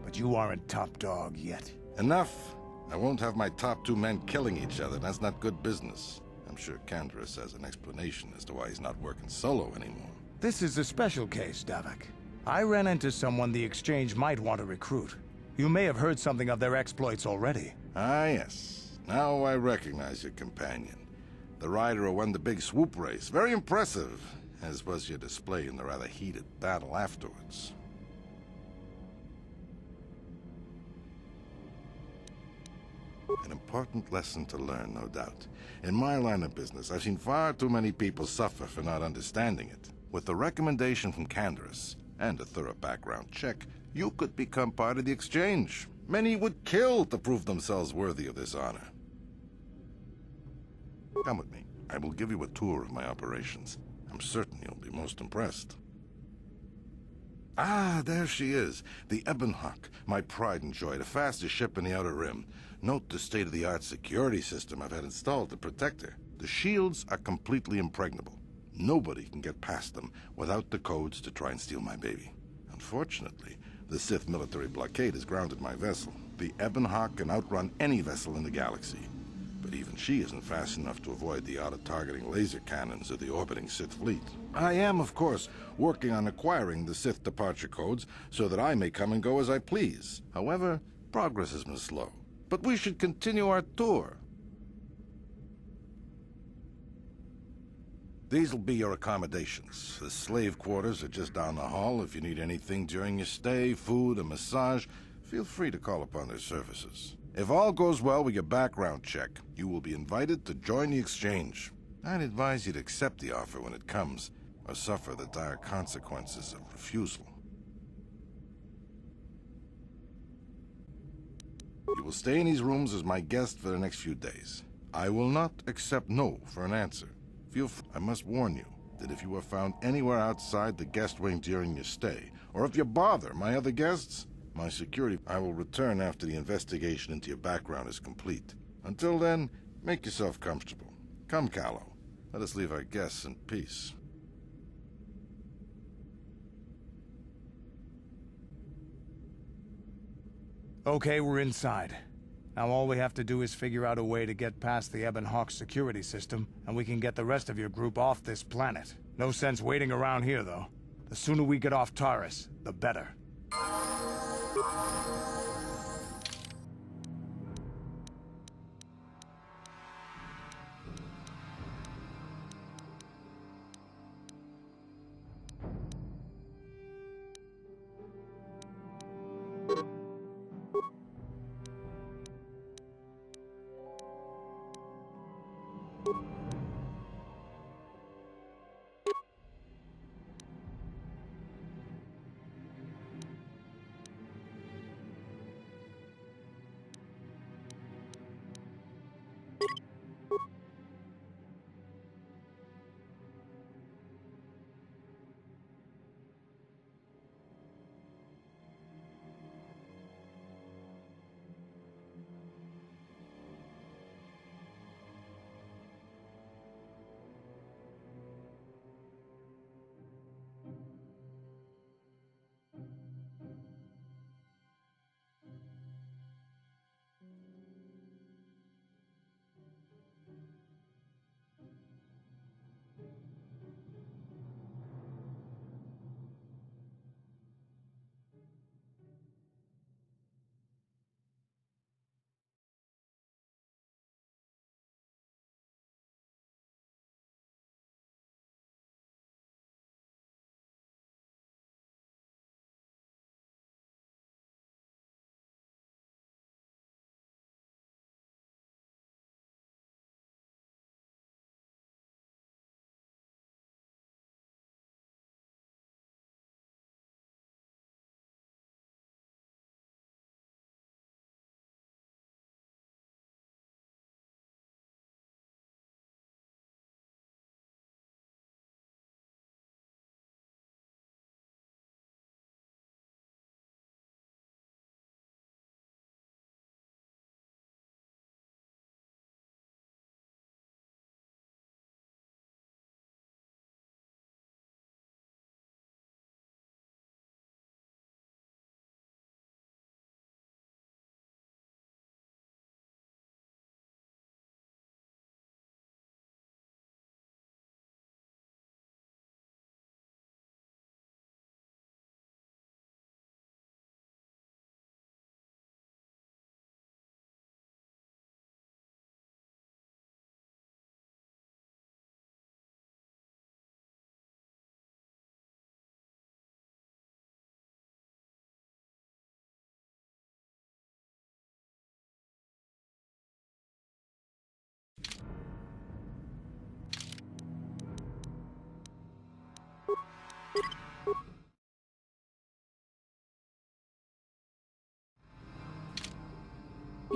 but you aren't top dog yet. Enough. I won't have my top two men killing each other. That's not good business. I'm sure Canderous has an explanation as to why he's not working solo anymore. This is a special case, Davik. I ran into someone the Exchange might want to recruit. You may have heard something of their exploits already. Ah, yes. Now I recognize your companion. The rider who won the big swoop race. Very impressive, as was your display in the rather heated battle afterwards. An important lesson to learn, no doubt. In my line of business, I've seen far too many people suffer for not understanding it. With the recommendation from Canderous and a thorough background check, you could become part of the Exchange. Many would kill to prove themselves worthy of this honor. Come with me. I will give you a tour of my operations. I'm certain you'll be most impressed. Ah, there she is. The Ebonhawk, my pride and joy, the fastest ship in the Outer Rim. Note the state-of-the-art security system I've had installed to protect her. The shields are completely impregnable. Nobody can get past them without the codes to try and steal my baby. Unfortunately, the Sith military blockade has grounded my vessel. The Ebonhawk can outrun any vessel in the galaxy. But even she isn't fast enough to avoid the auto-targeting laser cannons of the orbiting Sith fleet. I am, of course, working on acquiring the Sith departure codes so that I may come and go as I please. However, progress has been slow. But we should continue our tour. These will be your accommodations. The slave quarters are just down the hall. If you need anything during your stay, food, a massage, feel free to call upon their services. If all goes well with your background check, you will be invited to join the Exchange. I'd advise you to accept the offer when it comes, or suffer the dire consequences of refusal. You will stay in these rooms as my guest for the next few days. I will not accept no for an answer. I must warn you that if you are found anywhere outside the guest wing during your stay, or if you bother my other guests, my security, I will return after the investigation into your background is complete. Until then, make yourself comfortable. Come, Callow. Let us leave our guests in peace. Okay, we're inside. Now all we have to do is figure out a way to get past the Ebonhawk security system, and we can get the rest of your group off this planet. No sense waiting around here, though. The sooner we get off Taris, the better.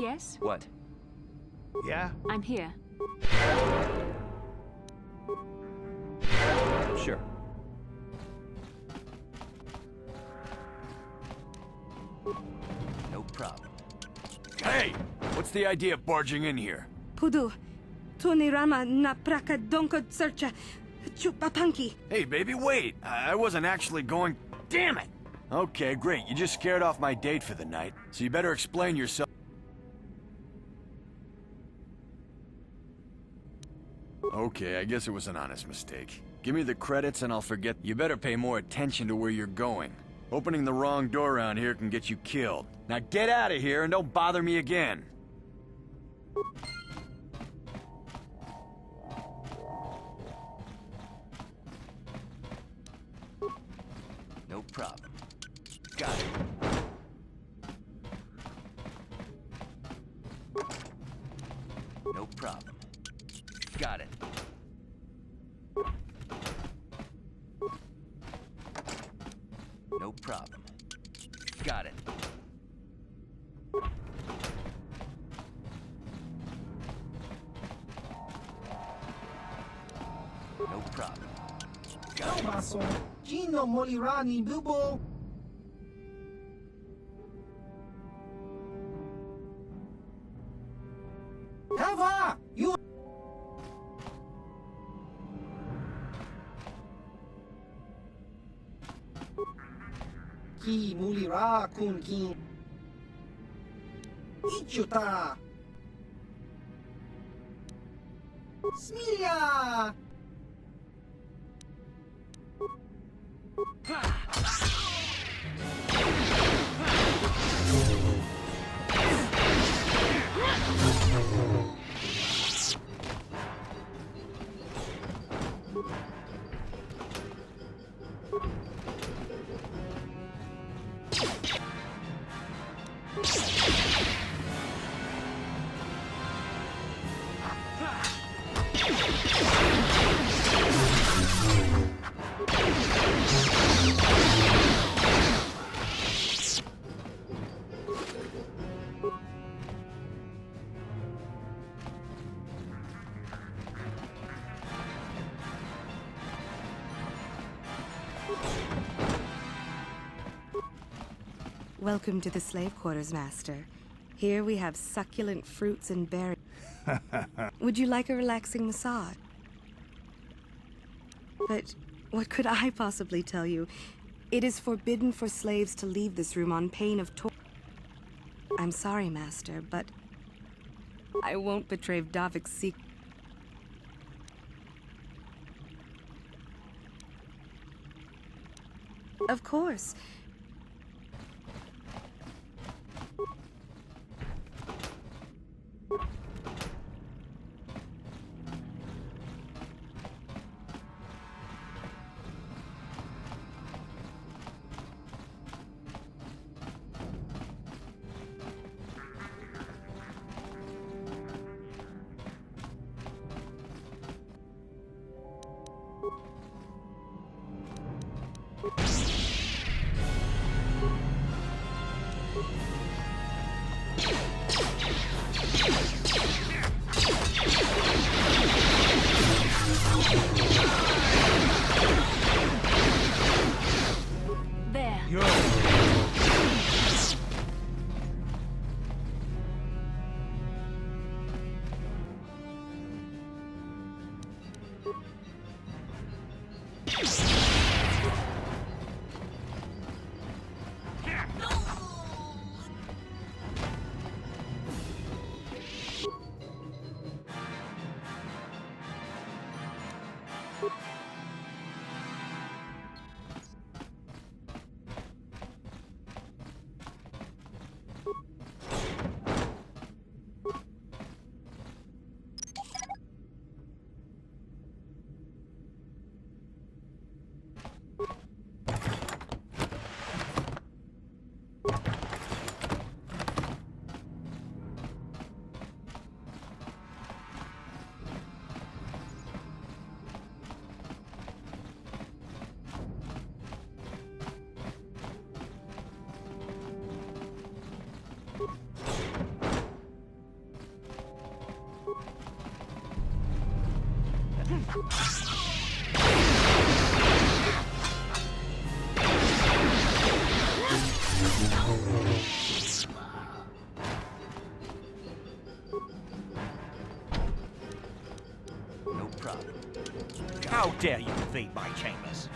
Yes? What? Yeah? I'm here. Sure. No problem. Hey! What's the idea of barging in here? Pudu, tunirama na praka donko searcha chupapanki. Hey, baby, wait! I wasn't actually going... Damn it! Okay, great. You just scared off my date for the night, so you better explain yourself. Okay, I guess it was an honest mistake. Give me the credits and I'll forget. You better pay more attention to where you're going. Opening the wrong door around here can get you killed. Now get out of here and don't bother me again. No problem. Got it. No problem. Got it. No problem. Got it. No problem. Got it. Gino Molirani Bubo. Hava! You. Ki Mulira kun kin. Ichuta. Smilia! Welcome to the slave quarters, Master. Here we have succulent fruits and berries. Would you like a relaxing massage? But what could I possibly tell you? It is forbidden for slaves to leave this room on pain of torture. I'm sorry, Master, but I won't betray Davik's secret. Of course. No problem. How dare you invade my chambers?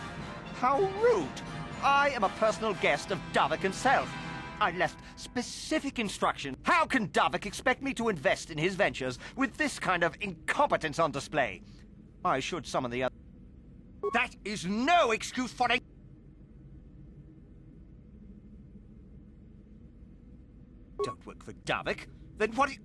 How rude! I am a personal guest of Davik himself. I left specific instructions. How can Davik expect me to invest in his ventures with this kind of incompetence on display? I should summon the other. That is no excuse for a... Don't work for Davik? Then what do you...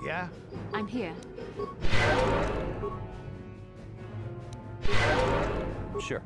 Yeah? I'm here. Sure.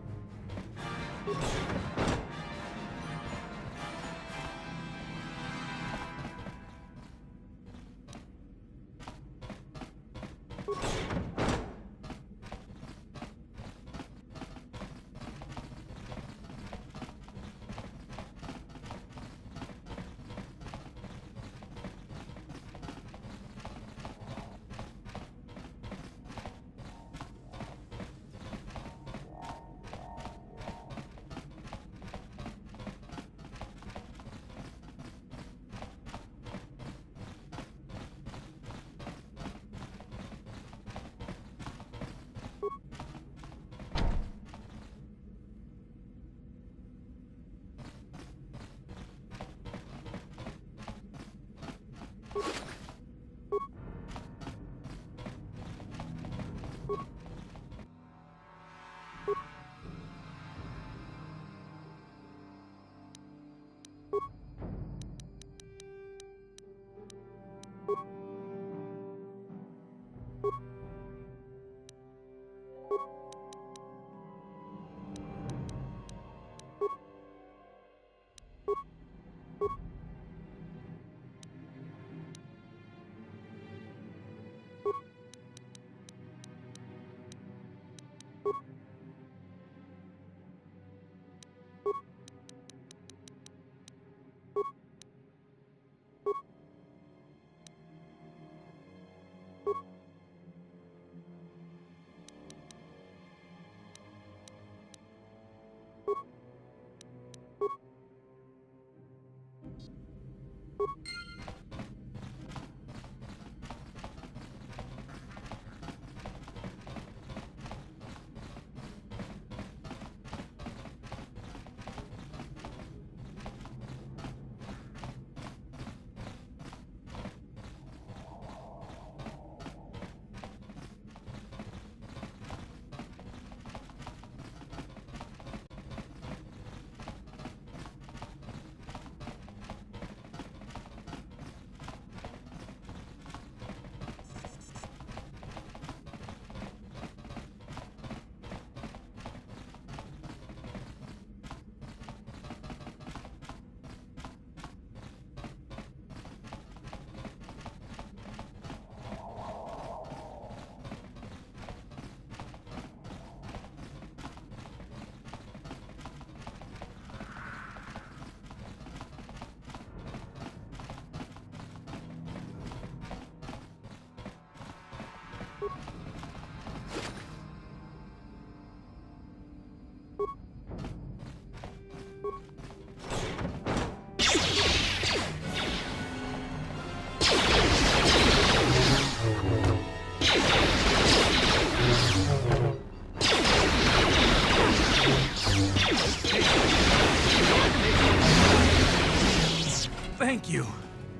Thank you.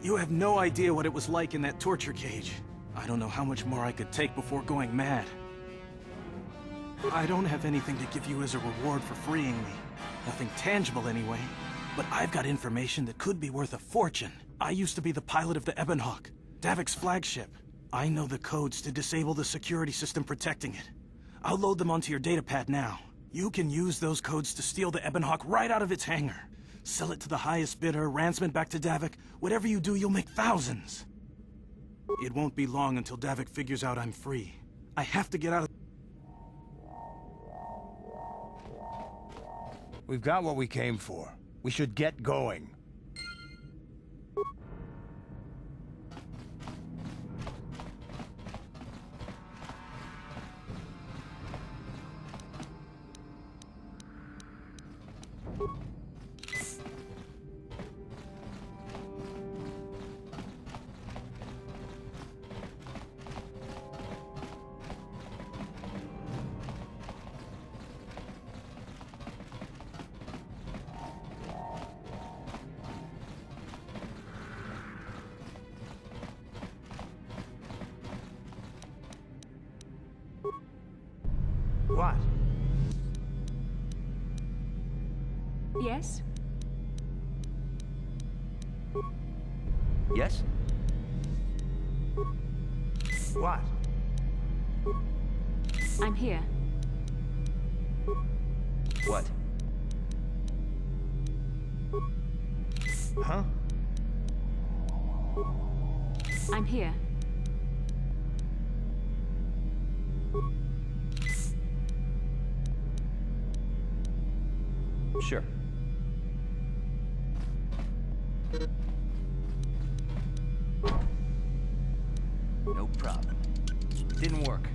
You have no idea what it was like in that torture cage. I don't know how much more I could take before going mad. I don't have anything to give you as a reward for freeing me. Nothing tangible anyway. But I've got information that could be worth a fortune. I used to be the pilot of the Ebonhawk, Davik's flagship. I know the codes to disable the security system protecting it. I'll load them onto your datapad now. You can use those codes to steal the Ebonhawk right out of its hangar. Sell it to the highest bidder, ransom it back to Davik. Whatever you do, you'll make thousands. It won't be long until Davik figures out I'm free. I have to get out of... We've got what we came for. We should get going. What? Yes? Yes? What? I'm here. What? Huh? I'm here. Sure. No problem. Didn't work.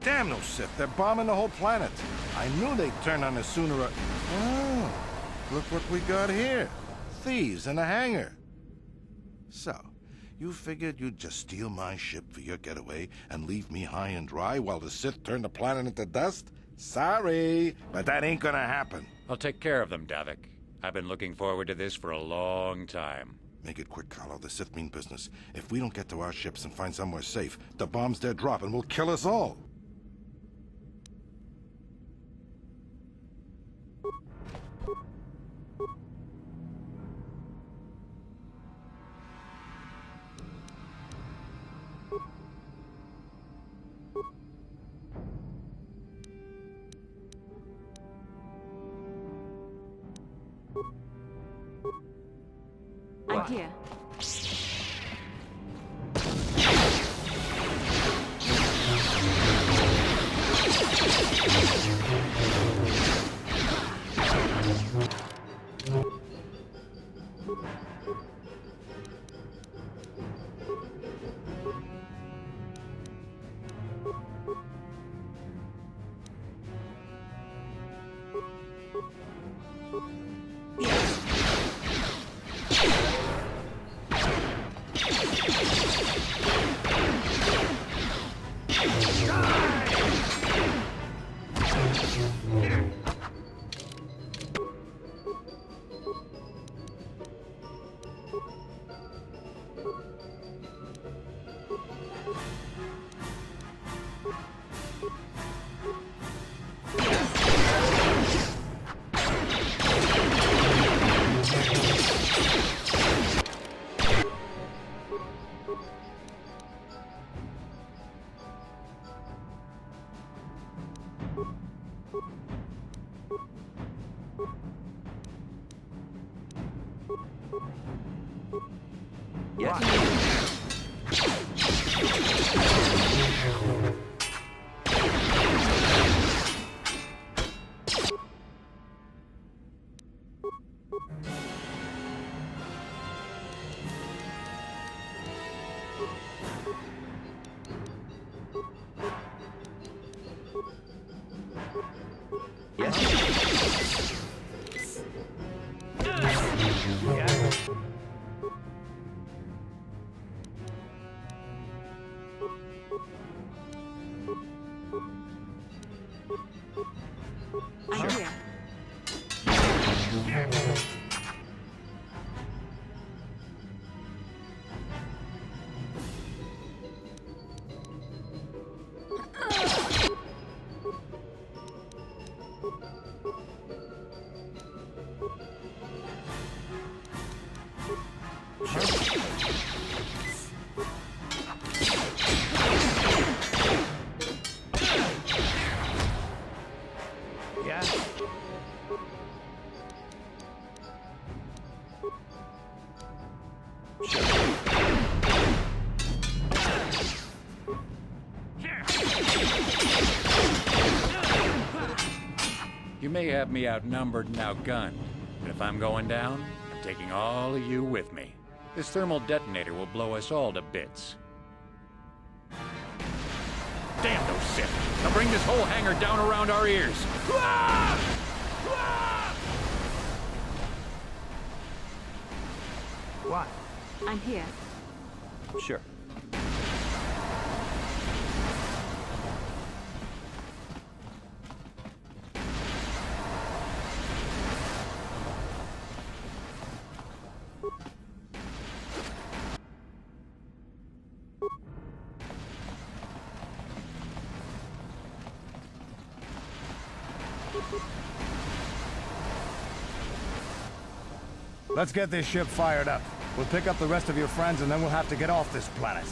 Damn those Sith, they're bombing the whole planet. I knew they'd turn on us sooner or... Oh, look what we got here. Thieves in a hangar. So, you figured you'd just steal my ship for your getaway and leave me high and dry while the Sith turn the planet into dust? Sorry, but that ain't gonna happen. I'll take care of them, Davik. I've been looking forward to this for a long time. Make it quick, Carlo. The Sith mean business. If we don't get to our ships and find somewhere safe, the bombs they're dropping will kill us all. I'm here. I'm here. Yeah. You may have me outnumbered and outgunned, but if I'm going down, I'm taking all of you with me. This thermal detonator will blow us all to bits. Damn those Sith! They'll bring this whole hangar down around our ears! What? I'm here. Sure. Let's get this ship fired up. We'll pick up the rest of your friends and then we'll have to get off this planet.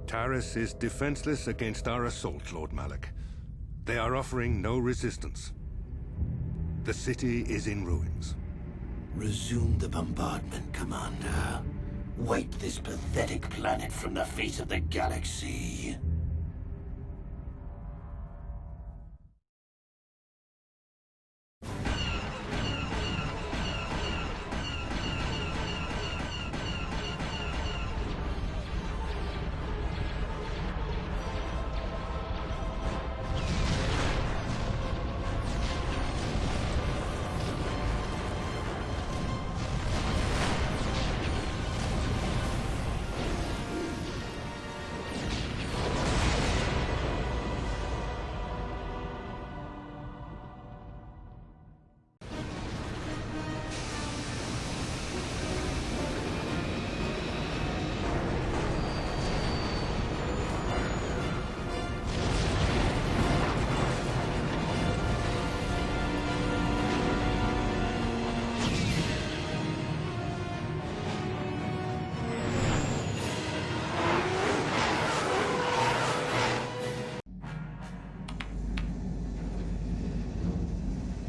Taris is defenseless against our assault, Lord Malak. They are offering no resistance. The city is in ruins. Resume the bombardment, Commander. Wipe this pathetic planet from the face of the galaxy.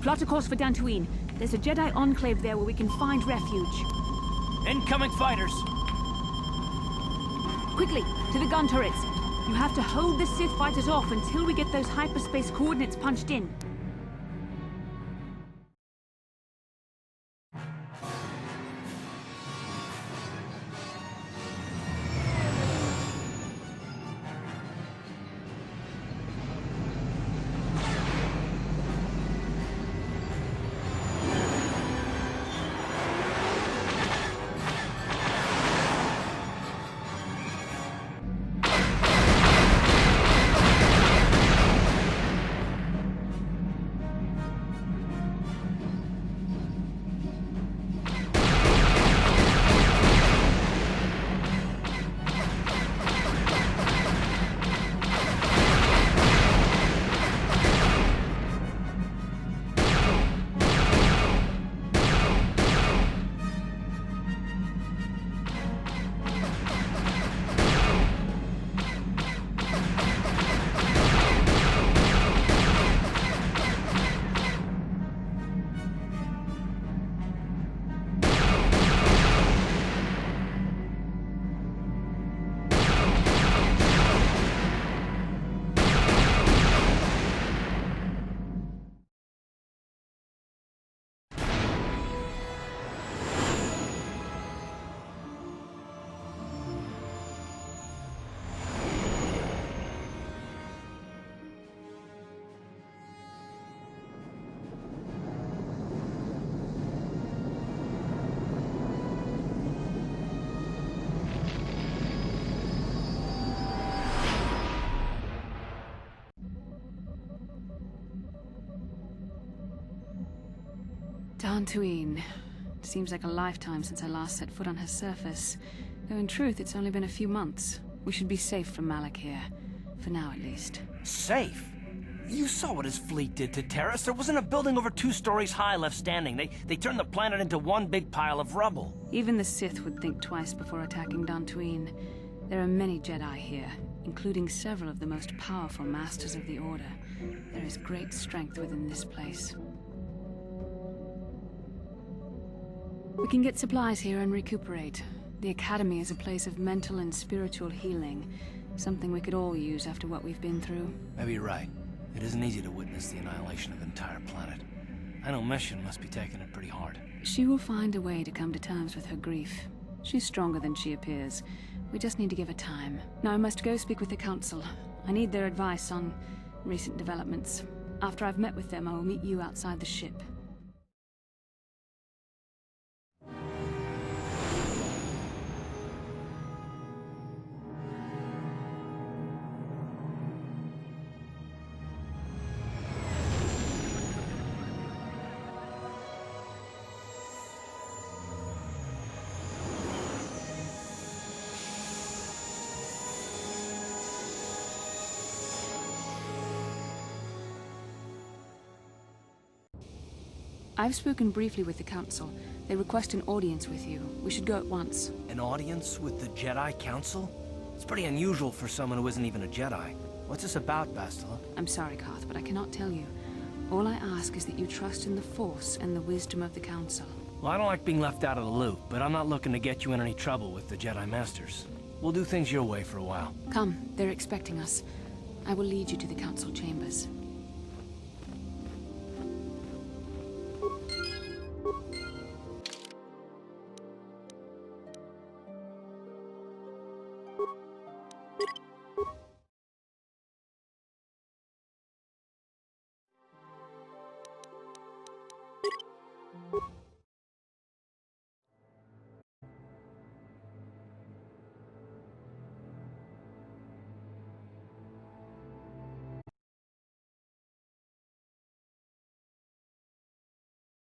Plot a course for Dantooine. There's a Jedi enclave there where we can find refuge. Incoming fighters! Quickly, to the gun turrets. You have to hold the Sith fighters off until we get those hyperspace coordinates punched in. Dantooine. Seems like a lifetime since I last set foot on her surface. Though in truth, it's only been a few months. We should be safe from Malik here. For now, at least. Safe? You saw what his fleet did to Terrace. There wasn't a building over 2 stories high left standing. They turned the planet into one big pile of rubble. Even the Sith would think twice before attacking Dantooine. There are many Jedi here, including several of the most powerful Masters of the Order. There is great strength within this place. We can get supplies here and recuperate. The Academy is a place of mental and spiritual healing. Something we could all use after what we've been through. Maybe you're right. It isn't easy to witness the annihilation of an entire planet. I know Mission must be taking it pretty hard. She will find a way to come to terms with her grief. She's stronger than she appears. We just need to give her time. Now I must go speak with the Council. I need their advice on recent developments. After I've met with them, I will meet you outside the ship. I've spoken briefly with the Council. They request an audience with you. We should go at once. An audience with the Jedi Council? It's pretty unusual for someone who isn't even a Jedi. What's this about, Bastila? I'm sorry, Carth, but I cannot tell you. All I ask is that you trust in the Force and the wisdom of the Council. Well, I don't like being left out of the loop, but I'm not looking to get you in any trouble with the Jedi Masters. We'll do things your way for a while. Come, they're expecting us. I will lead you to the Council chambers. You